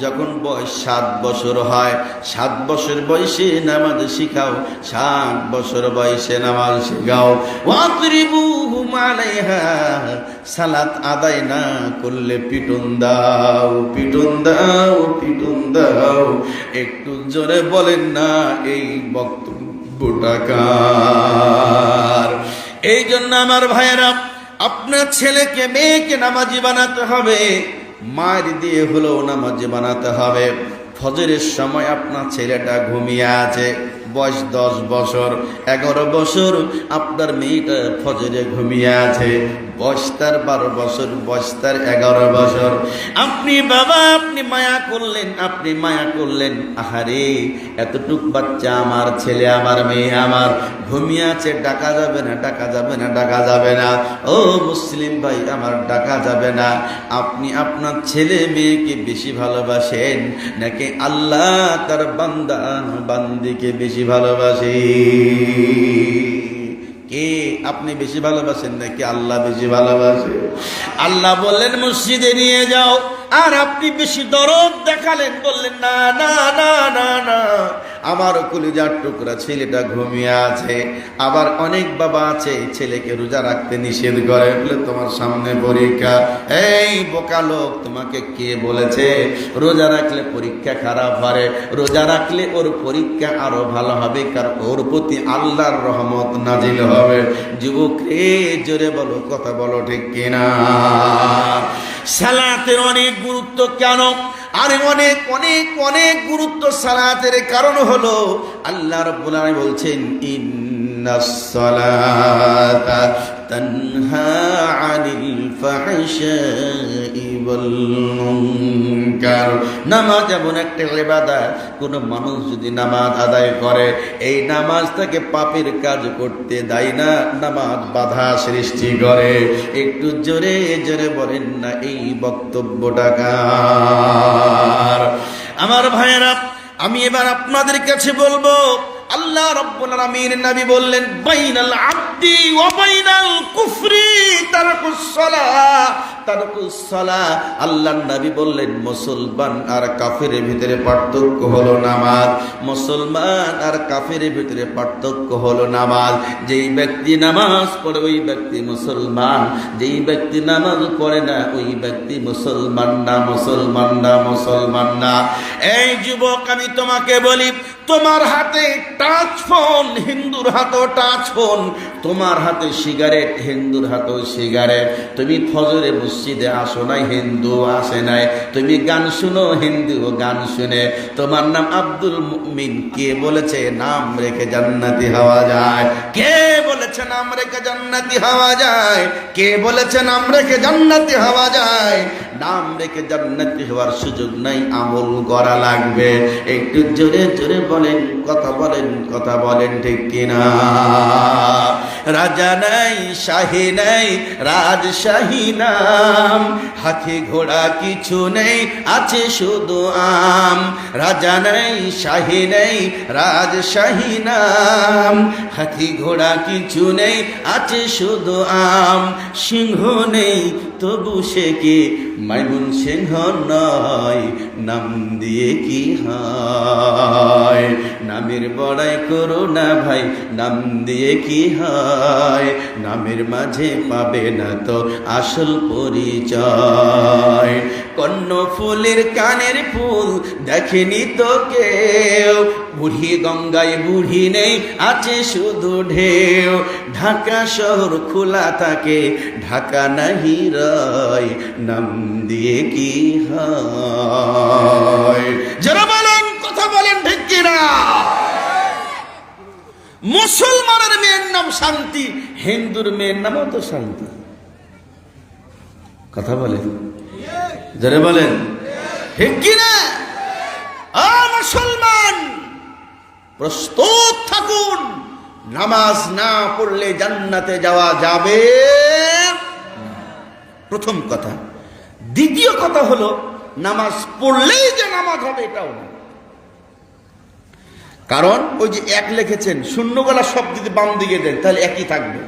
যখন বয়স 7 বছর হয়, 7 বছর বয়সে নামাজ শিখাও, 7 বছর বয়সে নামাজ শিখাও। ওয়াদরিবুহুম আলাইহা, সালাত আদায় না করলে পিটুন দাও, পিটুন দাও, পিটুন দাও। একটু জোরে বলেন না এই বক্তব্যটা কার? এই জন্য আমার ভাইয়েরা, আপনার ছেলেকে মেয়েকে নামাজি বানাতে হবে, মার দিয়ে হলেও নামাজি বানাতে হবে। ফজরের সময় আপনার ছেলেটা ঘুমিয়ে আছে, বয়স 10 বছর, 11 বছর, আপনার মেয়েটা ফজরে ঘুমিয়ে আছে, বয়স তার 12 বছর, বয়স তার 11 বছর। আপনি বাবা, আপনি মায়া করলেন, আপনি মায়া করলেন, আহারে এতটুক বাচ্চা আমার ছেলে, আমার মেয়ে আমার ঘুমিয়ে আছে, ডাকা যাবে না, ডাকা যাবে না, ডাকা যাবে না। ও মুসলিম ভাই আমার, ডাকা যাবে না। আপনি আপনার ছেলে মেয়েকে বেশি ভালোবাসেন নাকি আল্লাহ তার বান্দা বান্দিকে বেশি ভালোবাসে? কে? আপনি বেশি ভালোবাসেন নাকি আল্লাহ বেশি ভালোবাসে? আল্লাহ বললেন মসজিদে নিয়ে যাও, আর আপনি বেশি দরদ দেখালেন, বললেন না না না না না, আমার কলিজার টুকরা ছেলেটা ঘুমিয়ে আছে। আবার অনেক বাবা আছে ছেলেকে রোজা রাখতে নিষেধ করে, বলে তোমার সামনে পরীক্ষা। এই বোকা লোক, তোমাকে কে বলেছে রোজা রাখলে পরীক্ষা খারাপ হয়? রোজা রাখলে ওর পরীক্ষা আরো ভালো হবে, কারণ ওর প্রতি আল্লাহর রহমত নাজিল হবে। যুবক রে, জোরে বলো, কথা বলো ঠিক কিনা? সালাতের অনেক গুরুত্ব কেন? আরে অনেক অনেক অনেক গুরুত্ব সালাতের। কারণ হলো আল্লাহ রাব্বুল আলামিন বলছেন, ইন্নাস সালাতা তানহা আনিল ফাহশাই ওয়াল মুনকার। নামাজ এমন একটা ইবাদত, কোন মানুষ যদি নামাজ আদায় করে, এই নামাজ তাকে পাপের কাজ করতে দেয় না, নামাজ বাধা সৃষ্টি করে। একটু জোরে জোরে বলেন না এই বক্তব্যটা কার? আমার ভাইয়েরা, আমি এবার আপনাদের কাছে বলবো, আল্লাহ রাব্বুল আলামিন নবী বললেন, বাইনাল আবদি ওয়া বাইনাল কুফরি তারকুস সালাহ। তারকুস সালাহ। আল্লাহর নবী বললেন মুসলমান আর কাফেরের ভিতরে পার্থক্য হলো নামাজ। মুসলমান আর কাফেরের ভিতরে পার্থক্য হলো নামাজ। যেই ব্যক্তি নামাজ পড়ে ওই ব্যক্তি মুসলমান, যেই ব্যক্তি নামাজ পড়ে না ওই ব্যক্তি মুসলমান না, মুসলমান না, মুসলমান না। এই যুবক, আমি তোমাকে বলি, তোমার হাতে টাচ ফোন, হিন্দুর হাতেও টাচ ফোন। তোমার হাতে সিগারেট, হিন্দুর হাতেও সিগারেট। তুমি ফজরে মসজিদে আসো নাই, হিন্দু আসে নাই। তুমি গান শুনো, হিন্দু গান শুনে। তোমার নাম আব্দুল মুমিন। কে বলেছে নাম রেখে জান্নাতি হওয়া যায়? কে বলেছে নাম রেখে জান্নাতি হওয়া যায়? কে বলেছে নাম রেখে জান্নাতি হওয়া যায়? নাম রেখে জান্নাতি হওয়ার সুযোগ নাই, আমল করা লাগবে। একটু জোরে জোরে বলেন, কথা বলেন, কথা বলেন, ঠিক কিনা? রাজা নাই, শাহী নাই, রাজশাহী নাম। হাতি ঘোড়া কিছু নেই, আছে শুধু আম। রাজা নাই, শাহী নেই, রাজশাহী নাম। হাতি ঘোড়া কিছু নেই, আছে শুধু আম। সিংহ নেই তবু সে কি মাইমুন সিংহ নয়? নাম দিয়ে কি হয়? নামের বড়াই করো না ভাই, নাম দিয়ে কি হয়? নামের মাঝে পাবে না তো আসল পরিচয়। কর্ণফুলের কানের ফুল দেখেনি তো কেউ। বুড়ি গঙ্গায় বুড়ি নেই, আছে শুধু ঢেউ। ঢাকা শহর খোলা থাকে, ঢাকা নাহি রয়। নাম দিয়ে কি হয়? যারা বলেন, কথা বলেন, ঠিক কিনা? মুসলমানের মেয়ের নাম শান্তি, হিন্দুর মেয়ের নামও তো শান্তি। কথা বলেন, যারা বলেন, ঠিক কিনা? মুসলমান প্রস্তুত থাকুন, নামাজ না পড়লে জান্নাতে যাওয়া যাবে। প্রথম কথা। দ্বিতীয় কথা হলো, নামাজ পড়লেই যে নামাজ হবে এটাও না। কারণ ওই যে এক লিখেছেন, শূন্য গলা সব যদি বাম দিকে দেন তাহলে একই থাকবে।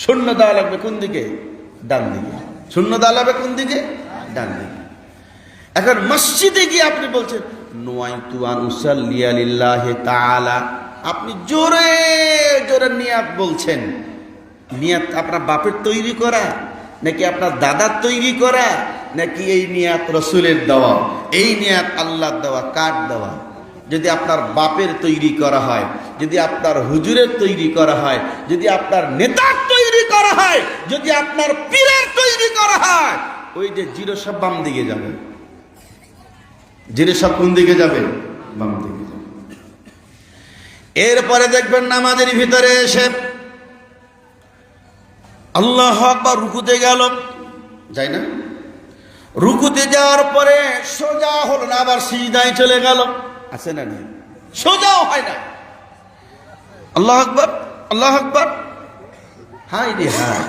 শূন্য দেওয়া লাগবে কোন দিকে? ডান দিকে। শূন্য দেওয়া লাগবে কোন দিকে? ডান দিকে। এখন মসজিদে গিয়ে আপনি বলছেন নুয়াইতু আন উসাল্লিয়া লিল্লাহি তাআলা, আপনি জোরে জোরে নিয়াত বলছেন। নিয়াত আপনার বাপের তৈরি করা, নাকি আপনার দাদার তৈরি করা, নাকি এই নিয়াত রসুলের দেওয়া? এই নিয়াত আল্লাহর দেওয়া, কার দেওয়া? যদি আপনার বাপের তৈরি করা হয়, যদি আপনার হুজুরের তৈরি করা হয়, যদি আপনার নেতার তৈরি করা হয়, যদি আপনার পীরের তৈরি করা হয়, ওই যে জিরো সব বাম দিকে যাবে। জিরো সব কোন দিকে যাবে? বাম দিকে যাবে। এরপরে দেখবেন নামাজের ভিতরে এসে আল্লাহু আকবার, রুকুতে গেল, যাই না? রুকুতে যাওয়ার পরে সোজা হলো না, আবার সিজদায় চলে গেল। আছে না? নেই, সোজাও হয় না। আল্লাহু আকবার, আল্লাহু আকবার, হাই রে হাই।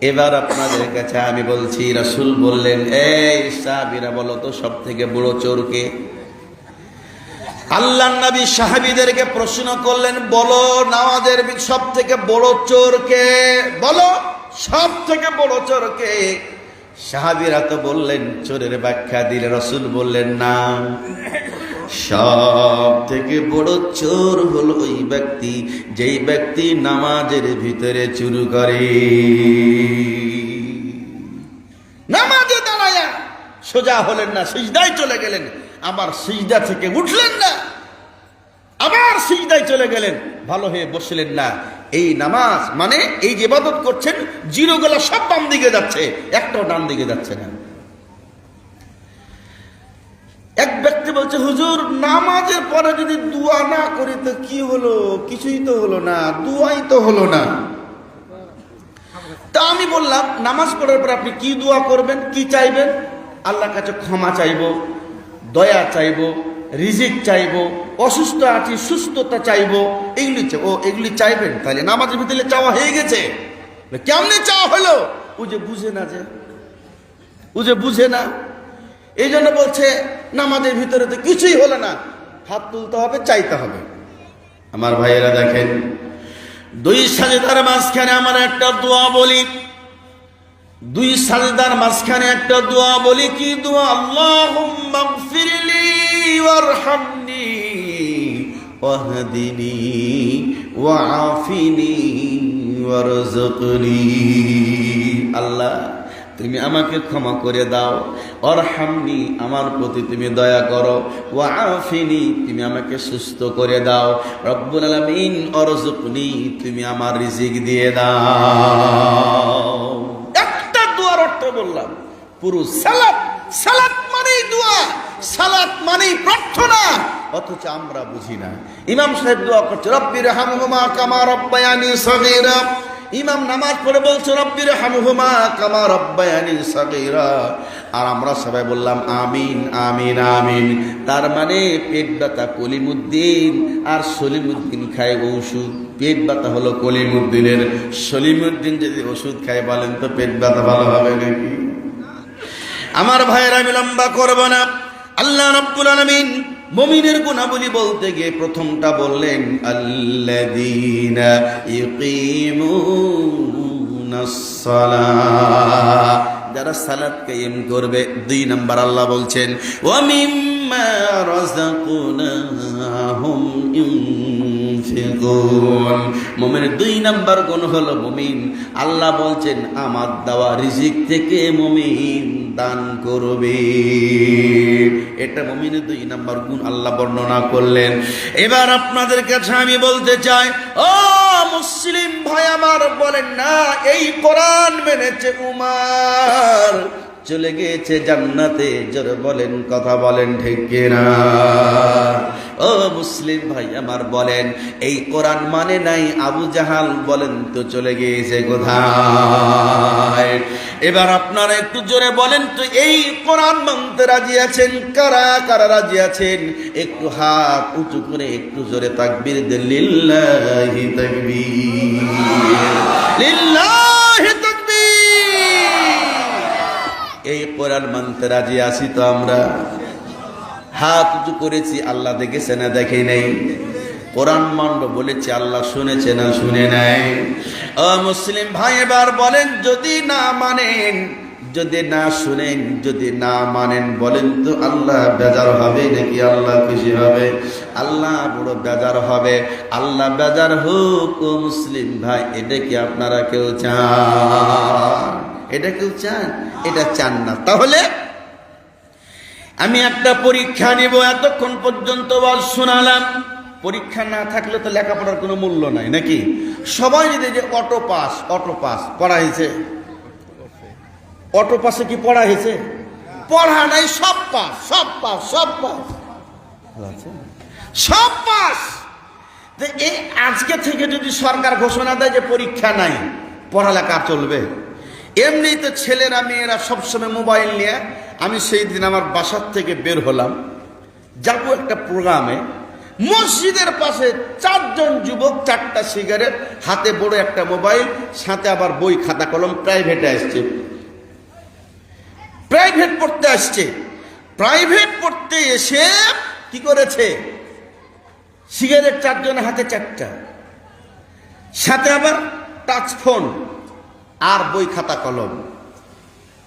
এবার আপনাদের কাছে আমি বলছি, রাসূল বললেন, এই সাহাবীরা বলো তো সব থেকে বড় চোর কে? আল্লাহর নবী সাহাবীদেরকে প্রশ্ন করলেন, বলো নামাজের সব থেকে বড় চোর কে? বলো সব থেকে বড় চোর কে? সাহাবীরা তো বললেন, চোরের ব্যাখ্যা দিলে রাসূল বললেন, না, সব থেকে বড় চোর হলো ওই ব্যক্তি যেই ব্যক্তি নামাজের ভিতরে চুরি করে। নামাজে দাঁড়ায়া সোজা হলেন না, সিজদায় চলে গেলেন, আবার সিজদা থেকে উঠলেন না, আবার সিজদায় চলে গেলেন, ভালো হয়ে বসলেন না। এই নামাজ মানে এই যে ইবাদত করছেন, জিরো গুলা সব বাম দিকে যাচ্ছে, একটাও ডান দিকে যাচ্ছে না। এক ব্যক্তি বলছে, হুজুর নামাজের পরে যদি দোয়া না করি তো কি হলো? কিছুই তো হলো না, দোয়াই তো হলো না। তা আমি বললাম, নামাজ পড়ার পর আপনি কি দোয়া করবেন, কি চাইবেন? আল্লাহর কাছে ক্ষমা চাইবো, দয়া চাইবো, রিজিক চাইবো, অসুস্থ আছি সুস্থতা চাইবো, এগুলি এগুলি চাইবেন। তাহলে নামাজের ভিতরে চাওয়া হয়ে গেছে। কেমনে চাওয়া হলো? ও যে বুঝে না, ও যে বুঝে না, এই জন্য বলছে নামাজের ভিতরে তো কিছুই হলো না, হাত তুলতে হবে, চাইতে হবে। আমার ভাইয়েরা দেখেন, দুই সাজদার মাঝখানে আমার একটা দোয়া বলি, দুই সাজদার মাঝখানে একটা দোয়া বলি, কি দোয়া? আল্লাহুম্মা গফিরলি ওয়ারহামনি ওয়াহদিনি ওয়াআফিনি ওয়ারযুকনি। আল্লাহ তুমি আমাকে ক্ষমা করে দাও, ওয়ারহামনি আমার প্রতি তুমি দয়া করো, ওয়াআফিনি তুমি আমাকে সুস্থ করে দাও, রব্বুল আলামিন ওয়ারযুকনি তুমি আমার রিজিক দিয়ে দাও। একটা দোয়ার অর্থ বললাম। পুরো সালাত, সালাত মানেই দোয়া, সালাত মানেই প্রার্থনা, অথচ আমরা বুঝি না। ইমাম সাহেব দোয়া করছে রব্বির হামহুমা কামা রব্বায়ানি সগীরা। ইমাম নামাজ পড়ে বলছে রব্বির হামহুমা কামা রব্বায়ানি সগীরা। আর আমরা সবাই বললাম আমিন আমিন আমিন। তার মানে পেট ব্যথা কলিমুদ্দিন আর সলিমুদ্দিন খায় ওষুধ। পেট ব্যথা হলো কলিমুদ্দিনের, সলিমুদ্দিন যদি ওষুধ খায় বলেন তো পেট ব্যথা ভালো হবে নাকি? আমার ভাইয়েরা, আমি লম্বা করব না। আল্লাহ রাব্বুল আলামিন মুমিনের গুণাবলী বলতে গিয়ে প্রথমটা বললেন আল্লাযীনা ইয়ুকিমুনাস সালাহ, যারা সালাত কায়েম করবে। 2 নাম্বার আল্লাহ বলছেন ওয়া মিম্মা রাযাকনাহুম ইউনফিকুন। মুমিনের 2 নাম্বার গুণ হলো মুমিন আল্লাহ বলছেন আমার দেওয়া রিজিক থেকে মুমিন দান করবে। এটা মুমিনের 2 নাম্বার গুণ আল্লাহ বর্ণনা করলেন। এবার আপনাদের কাছে আমি বলতে চাই, ও মুসলিম ভাই আমার, বলেন না এই কোরআন মেনেছে উমর, চলে গিয়েছে জান্নাতে। জোরে বলেন, কথা বলেন ঠিক কিনা? ও মুসলিম ভাই আমার বলেন, এই কোরআন মানে নাই আবু জাহাল, বলেন তো চলে গিয়েছে কোথায়? এবার আপনারা একটু জোরে বলেন তো, এই কোরআন মানতে রাজি আছেন কারা কারা রাজি আছেন? একটু হাত উঁচু করে একটু জোরে তাকবীর দেন। লিল্লাহি তাকবীর, লিল্লাহি তাকবীর। এই কোরআন মানতে রাজি আছি তো আমরা? হাত উঁচু করেছি, আল্লাহ দেখেছে না দেখে নেই? কোরআন মানব বলেছি, আল্লাহ শুনেছে না শুনে নাই? ও মুসলিম ভাই এবার বলেন, যদি না মানেন, যদি না শুনেন, যদি না মানেন, বলেন তো আল্লাহ বেজার হবে নাকি আল্লাহ খুশি হবে? আল্লাহ বড় বেজার হবে। আল্লাহ বেজার হোক ও মুসলিম ভাই, এটা কি আপনারা কেউ চান? এটা কেউ চান? এটা চান না। তাহলে আমি একটা পরীক্ষা নিব। এতক্ষণ পর্যন্ত ওয়াজ শোনালাম, পরীক্ষা না থাকলে তো লেখাপড়ার কোনো মূল্য নাই নাকি? সবাই যদি যে অটো পাস, অটো পাস পড়া হয়েছে, অটো পাসে কি পড়া হয়েছে? পড়া নাই, সব পাস, সব পাস, সব পাস, সব পাস। এই আজকে থেকে যদি সরকার ঘোষণা দেয় যে পরীক্ষা নাই, পড়ালেখা চলবে? এমনি তো ছেলেরা মেয়েরা সবসময় মোবাইল নিয়ে। আমি সেই দিন আমার বাসার থেকে বের হলাম, যাবো একটা প্রোগ্রামে। মসজিদের পাশে 4 জন যুবক, 4টা সিগারেট, হাতে বড় একটা মোবাইল, সাথে আবার বই খাতা কলম। প্রাইভেটে আসছে, প্রাইভেট পড়তে আসছে। প্রাইভেট পড়তে এসে কি করেছে? সিগারেট 4 জনের হাতে 4টা, সাথে আবার টাচ ফোন আর বই খাতা কলম।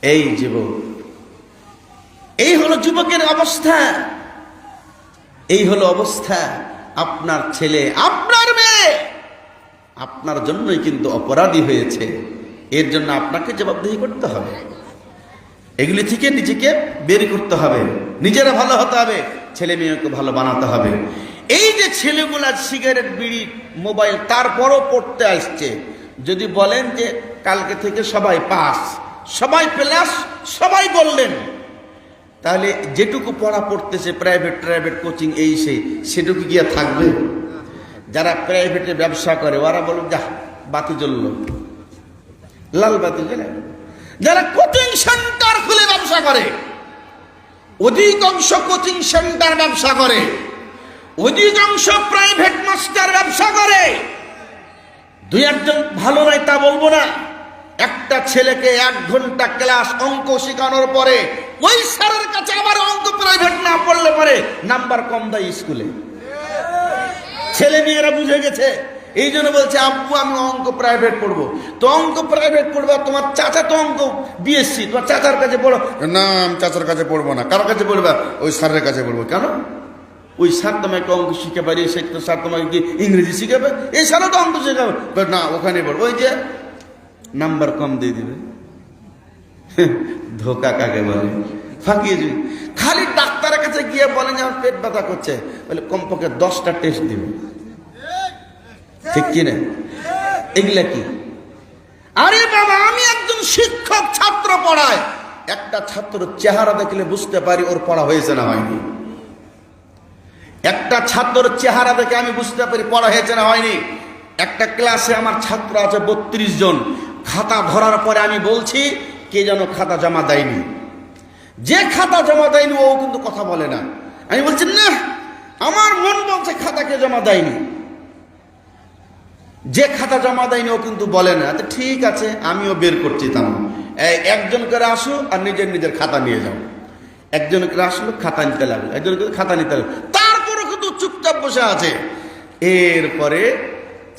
এই যুবক, এই হলো যুবকের অবস্থা, এই হলো অবস্থা। আপনার ছেলে, আপনার মেয়ে আপনার জন্যই কিন্তু অপরাধী হয়েছে। এর জন্য আপনাকে জবাবদিহি করতে হবে, এগুলি থেকে নিজেকে বের করতে হবে, নিজেরা ভালো হতে হবে, ছেলে মেয়েকে ভালো বানাতে হবে। এই যে ছেলেগুলা সিগারেট, বিড়ি, মোবাইল, তারপরও পড়তে আসছে, যদি বলেন যে কালকে থেকে সবাই পাস, সবাই প্লাস, সবাই বললেন, তাহলে যেটুকু পড়া পড়তেছে প্রাইভেট প্রাইভেট কোচিং এই সেই, সেটুকু গিয়ে থাকবে? যারা প্রাইভেটে ব্যবসা করে ওরা বলুন যা বাতি জ্বললো, লাল বাতি জ্বলে। যারা কোচিং সেন্টার খুলে ব্যবসা করে, অধিকাংশ কোচিং সেন্টার ব্যবসা করে, অধিকাংশ প্রাইভেট মাস্টার ব্যবসা করে। 2-1 ভালো নয় তা বলবো না। একটা ছেলেকে 1 ঘন্টা ক্লাস অঙ্ক শেখানোর পরে ওই স্যারের কাছে আবার অঙ্ক প্রাইভেট না পড়লে পরে নাম্বার কম দেয় স্কুলে। ছেলে মেয়েরা বুঝে গেছে এই জন্য বলছে আব্বু আমি অঙ্ক প্রাইভেট পড়বো। তো অঙ্ক প্রাইভেট পড়বো, তোমার চাচা তো অঙ্ক বিএসসি, তোমার চাচার কাছে পড়ো। না আমি চাচার কাছে পড়বো না। কারোর কাছে পড়বা? ওই স্যারের কাছে পড়বো। কেন? ওই স্যার তোমাকে অঙ্ক শিখে পারি, সে স্যার তোমাকে কি ইংরেজি শিখাবে? এই স্যারও তো অঙ্ক শেখাবে না, ওখানে পড়বো। ওই যে নাম্বার কম দিয়ে দিবে। ধোকা কাকে বলে? ফাঁকিয়ে দিবে। খালি ডাক্তারের কাছে গিয়ে বলেন যে আমার পেট ব্যথা করছে, বলে কমপক্ষে 10টা টেস্ট দিবে। ঠিক কিনা? এগুলা কি? আরে বাবা, আমি একজন শিক্ষক, ছাত্র পড়ায়। একটা ছাত্র চেহারা দেখলে বুঝতে পারি ওর পড়া হয়েছে না হয়নি। একটা ছাত্রের চেহারা দেখে আমি বুঝতে পারি পড়া হয়েছে না হয়নি। একটা ক্লাসে আমার ছাত্র আছে 32 জন। খাতা ধরার পরে আমি বলছি কে যেন খাতা জমা দেয়নি। যে খাতা জমা দেয়নি ও কিন্তু কথা বলে না। আমি বলছি না, আমার মন বলছে খাতাকে জমা দেয়নি। যে খাতা জমা দেয়নি ও কিন্তু বলে না। আচ্ছা ঠিক আছে, আমিও বের করছি। তেমন একজন করে আসো আর নিজের নিজের খাতা নিয়ে যাও। একজন করে আসলো, খাতা নিতে লাগলো, একজন করে খাতা নিতে লাগলো, তারপরও কিন্তু চুপচাপ বসে আছে। এরপরে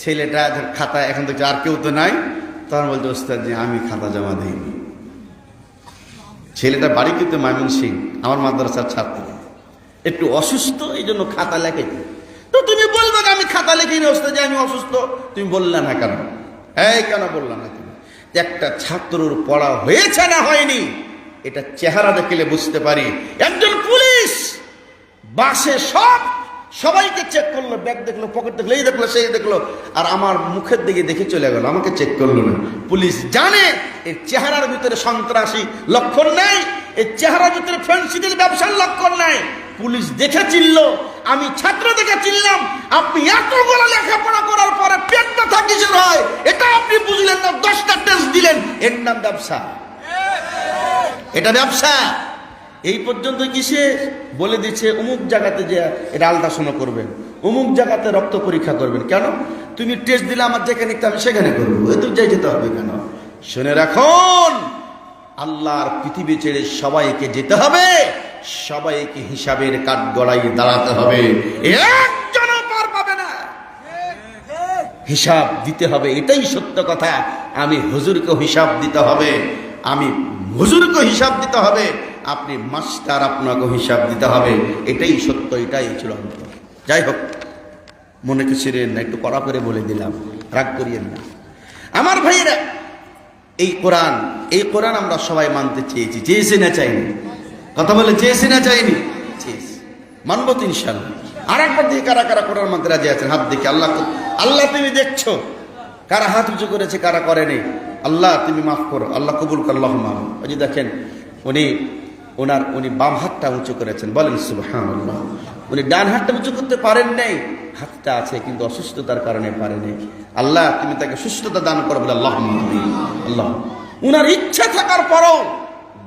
ছেলেটা খাতা এখন দেখছে আর কেউ তো নাই, তখন বলছে ওস্তাদ যে আমি খাতা জমা দিইনি। ছেলেটা বাড়ি কিন্তু ময়মনসিং, আমার মাদ্রাসার ছাত্র, একটু অসুস্থ, এই জন্য খাতা লেখেনি। তো তুমি বলবে না আমি খাতা লিখিনি ওস্তাদ যে আমি অসুস্থ, তুমি বললে না কেন? এই কেন বললাম না তুমি? একটা ছাত্রর পড়া হয়েছে না হয়নি এটা চেহারা দেখলে বুঝতে পারি। একজন পুলিশ বাসে সবাইকে চেক করলো, ব্যাগ দেখলো, পকেট দেখলো, এই দেখলো, সেই দেখলো, আর আমার মুখের দিকে দেখে চলে গেল, আমাকে চেক করলো না। পুলিশ জানে এর চেহারার ভিতরে সন্ত্রাসী লক্ষণ নেই, এর চেহারার ভিতরে ফ্যান্সিদের ব্যবসার লক্ষণ নাই। পুলিশ দেখে চিনল, আমি ছাত্র দেখে চিনলাম। আপনি এতগুলো লেখাপড়া করার পরে পেট ব্যথা কিসের হয় এটা আপনি বুঝলেন না, 10টা টেস্ট দিলেন, এর নাম ব্যবসা। এটা ব্যবসা। এই পর্যন্ত কিসে বলে দিচ্ছে অমুক জায়গাতে যে এটা আলট্রাসাউন্ড করবেন, অমুক জায়গাতে রক্ত পরীক্ষা করবেন। কেন? তুমি টেস্ট দিলে আমার যেখানে আমি সেখানে করবো, এত যাই যেতে হবে কেন? শুনে রাখুন, আল্লাহর পৃথিবী ছেড়ে সবাইকে যেতে হবে, সবাইকে হিসাবের কাঠগড়ায় দাঁড়াতে হবে, একজনও পার পাবে না। হিসাব দিতে হবে, এটাই সত্য কথা। আমি হুজুরকে হিসাব দিতে হবে, আমি হুজুরকে হিসাব দিতে হবে, আপনি মাস্টার আপনাকে হিসাব দিতে হবে। এটাই সত্য, এটাই চূড়ান্ত। যাই হোক, মনে কিছু না, একটু কড়া করে বলে দিলাম, রাগ করিয়েন না আমার ভাইয়েরা। এই কোরআন আমরা সবাই মানতে চেয়েছি না চাইনি? কথা বলে চেয়েছি না চাইনি? চেয়েছি, মানবো তো ইনশাল্লাহ। আর একবার দিয়ে কারা কারা কোরআন মানতে রাজি আছেন? হাত দেখি। আল্লাহ তুমি দেখছো কারা হাত উঁচু করেছে, কারা করেনি। আল্লাহ তুমি মাফ করো, আল্লাহ কবুল কর, আল্লাহ মাফ। ওই যে দেখেন উনি বাম হাতটা উঁচু করেছেন, বলেন সুবহানাল্লাহ। উনি ডান হাতটা উঁচু করতে পারেন নাই, হাতটা আছে কিন্তু অসুস্থতার কারণে পারেনি। আল্লাহ তুমি তাকে সুস্থতা দান করো, বলে আল্লাহ আল্লাহ। উনার ইচ্ছা থাকার পরও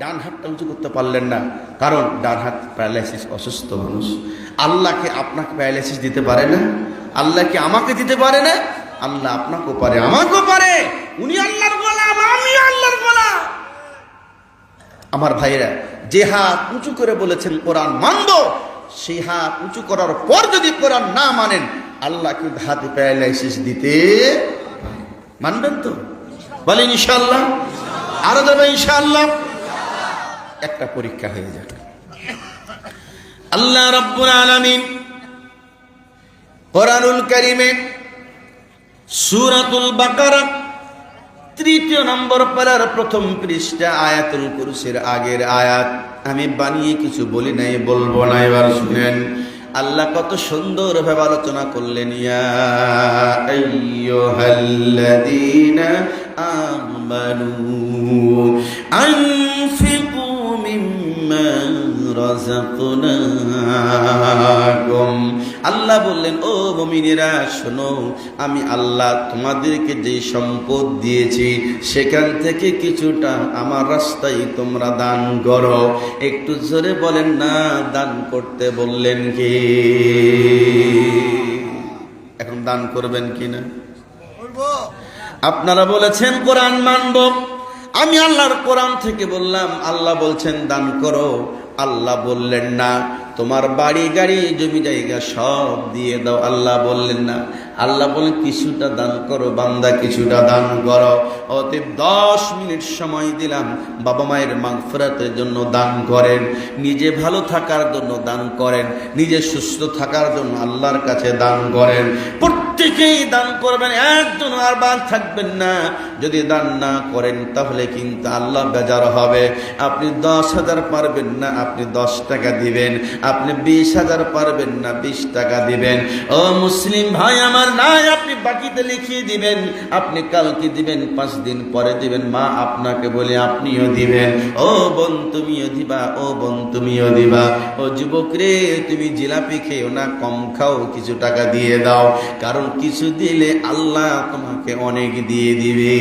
ডান হাতটা উঁচু করতে পারলেন না, কারণ ডান হাত প্যারালাইসিস, অসুস্থ মানুষ। আল্লাহকে আপনাকে প্যারালাইসিস দিতে পারে না? আল্লাহকে আমাকে দিতে পারে না? আল্লাহ আপনাকেও পারে, আমাকেও পারে। উনি আল্লাহর গোলাম, আমি আল্লাহর গোলাম। আমার ভাইরা, যে হাত উঁচু করে বলেছেন কোরআন মানব, সেই হাত উঁচু করার পর যদি কোরআন না মানেন, আল্লাহ কিন্তু হাতে প্যারালাইসিস দিতে মানবেন তো? বলেন ইনশাআল্লাহ। আরো দেবে ইনশাআল্লাহ। একটা পরীক্ষা হয়ে যাক। আল্লাহ রাব্বুল আলামিন কোরআনুল কারীমে সূরাতুল বাকারা 3 নম্বর পারার 1ম পৃষ্ঠা আয়াতুল কুরসির আগের আয়াত। আমি বানিয়ে কিছু বলি নাই, বলবো না, এবার শুনেন। আল্লাহ কত সুন্দর ভাবে আলোচনা করলেন, ইয়া আইয়ুহাল্লাযীনা আমানু আনফিকু মিম্মা রাযাকনাকুম। আল্লাহ বললেন, ও মুমিনেরা শোনো, আমি আল্লাহ তোমাদেরকে যে সম্পদ দিয়েছি সেখান থেকে কিছুটা আমার রাস্তায় তোমরা দান করো। একটু জোরে বলেন না, দান করতে বললেন কি? এখন দান করবেন কিনা? আপনারা বলেছেন কোরআন মানব, আমি আল্লাহর কোরআন থেকে বললাম, আল্লাহ বলছেন দান করো, আল্লাহ বললেন না। তোমার বাড়ি গাড়ি জমি জায়গা সব দিয়ে দাও। আল্লাহ বললেন না, আল্লাহ বলেন কিছুটা দান করো বান্দা, কিছুটা দান করো। অতএব 10 মিনিট সময় দিলাম, বাবা মায়ের মাগফিরাতের জন্য দান করেন, নিজে ভালো থাকার জন্য দান করেন, নিজে সুস্থ থাকার জন্য আল্লাহর কাছে দান করেন। প্রত্যেকেই দান করবেন, একজন আর বাদ থাকবেন না। যদি দান না করেন তাহলে কিন্তু আল্লাহ বেজার হবে। আপনি 10,000 পারবেন না, আপনি 10 টাকা দিবেন। আপনি 20,000 পারবেন না, 20 টাকা দিবেন। ও মুসলিম ভাই আমার, নাই আপনি বাকিতে লিখিয়ে দিবেন, আপনি কালকে দিবেন, 5 দিন পরে দিবেন। মা আপনাকে বলে আপনিও দিবেন। ও বোন তুমিও দিবা, ও বোন তুমিও দিবা। ও যুবক রে, তুমি জিলাপি খেও না, কম খাও, কিছু টাকা দিয়ে দাও। কারণ কিছু দিলে আল্লাহ তোমাকে অনেক দিয়ে দিবে।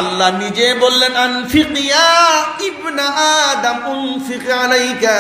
আল্লাহ নিজে বললেন, আনফিক ইয়া ইবনা আদম উনফিক আলাইকা।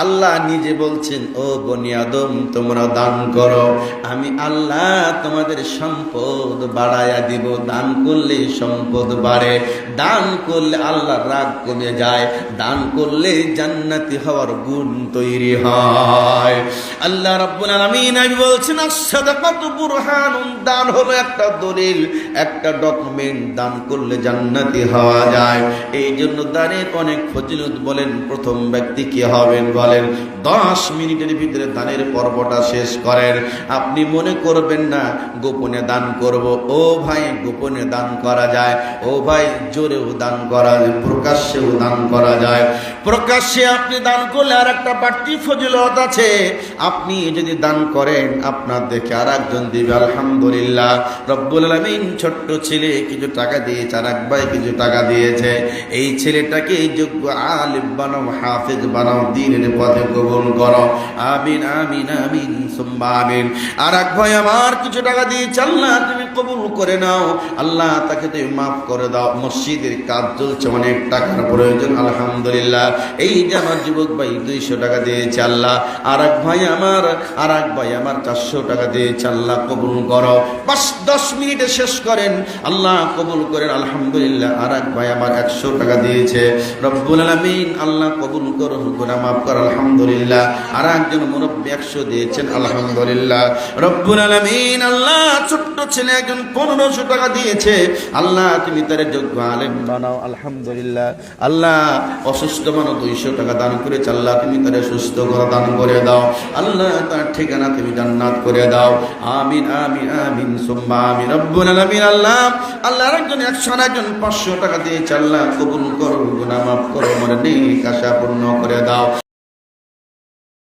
আল্লাহ নিজে বলছেন, ও বনি আদম তোমরা দান করো, আমি আল্লাহ তোমাদের সম্পদ বাড়ায়া দিব। দান করলে সম্পদ বাড়ে, দান করলে আল্লাহর রাগ কমে যায়, দান করলে জান্নাতি হওয়ার গুণ তৈরি হয়। আল্লাহ রাব্বুল আলামিন বলছেন, আস-সাদাকাতু বুরহানুন, দান হলো একটা দলিল, একটা ডকুমেন্ট। দান করলে জান্নাতি হওয়া যায়। এই জন্য দানের অনেক ফজিলত। বলেন প্রথম ব্যক্তি কি হবেন? বলেন 10 মিনিটের ভিতরে দানের পর্বটা শেষ করেন। আপনি মনে করবেন না গোপনে দান করব। ও ভাই, গোপনে দান করা যায়। ও ভাই, জোরেও দান করা যায়, প্রকাশ্যেও দান করা যায়। প্রকাশ্যে আপনি দান করলে আর একটা বাড়তি ফজিলত আছে। আপনি যদি দান করেন, আপনার দেখে আর একজন দিবে, আলহামদুলিল্লাহ। রব্বুল আলামিন ছোট্ট ছেলে কিছু টাকা দিয়েছে, আর এক ভাই কিছু টাকা দিয়েছে। এই ছেলেটাকে যোগ্য আলিম বানাও, হাফেজ বানাও, দ্বীনের পথে কবুল করো। আমিন আমিন আমিন সুম্মা আমিন। আর এক ভাই আমার কিছু টাকা দিয়েছে, আল্লাহ তুমি কবুল করে নাও, আল্লাহ তাকে তুমি মাফ করে দাও। মসজিদের কাজ চলছে, অনেক টাকার প্রয়োজন, আলহামদুলিল্লাহ। এই যে আমার যুবক ভাই 200 টাকা দিয়েছে, আল্লাহ। আর এক ভাই আমার 400 টাকা দিয়েছে, আল্লাহ কবুল করো। বাস 10 মিনিটে শেষ করেন, আল্লাহ কবুল করেন, আলহামদুলিল্লাহ। আর এক ভাই আমার 100 টাকা দিয়েছে, রব্বুল আলামিন আল্লাহ কবুল করো, গুনাহ মাফ কর, আলহামদুলিল্লাহ। আর একজন মুরব্বি 100 দিয়েছেন, আলহামদুলিল্লাহ। রব্বুল আলামিন আল্লাহ ছোট্ট ছেলে একজন 1500 টাকা দিয়েছে, আল্লাহ তুমি তার যোগ্য আলেম বানাও, আলহামদুলিল্লাহ। আল্লাহ অসুস্থ মানুষ 200 টাকা দান করেছে, আল্লাহ তুমি তার সুস্থ করে দান করে দাও, আল্লাহ তার ঠিকানা তুমি জান্নাত করে দাও। আমিন আমিন আমিন সুম্মা আমিন। রব্বুল আলামিন আল্লাহ আরেকজন 100 একজন 500 টাকা দিয়েছে, আল্লাহ কবুল করো, গুনাহ মাফ করো, মনে নেক আশা পূর্ণ করে দাও।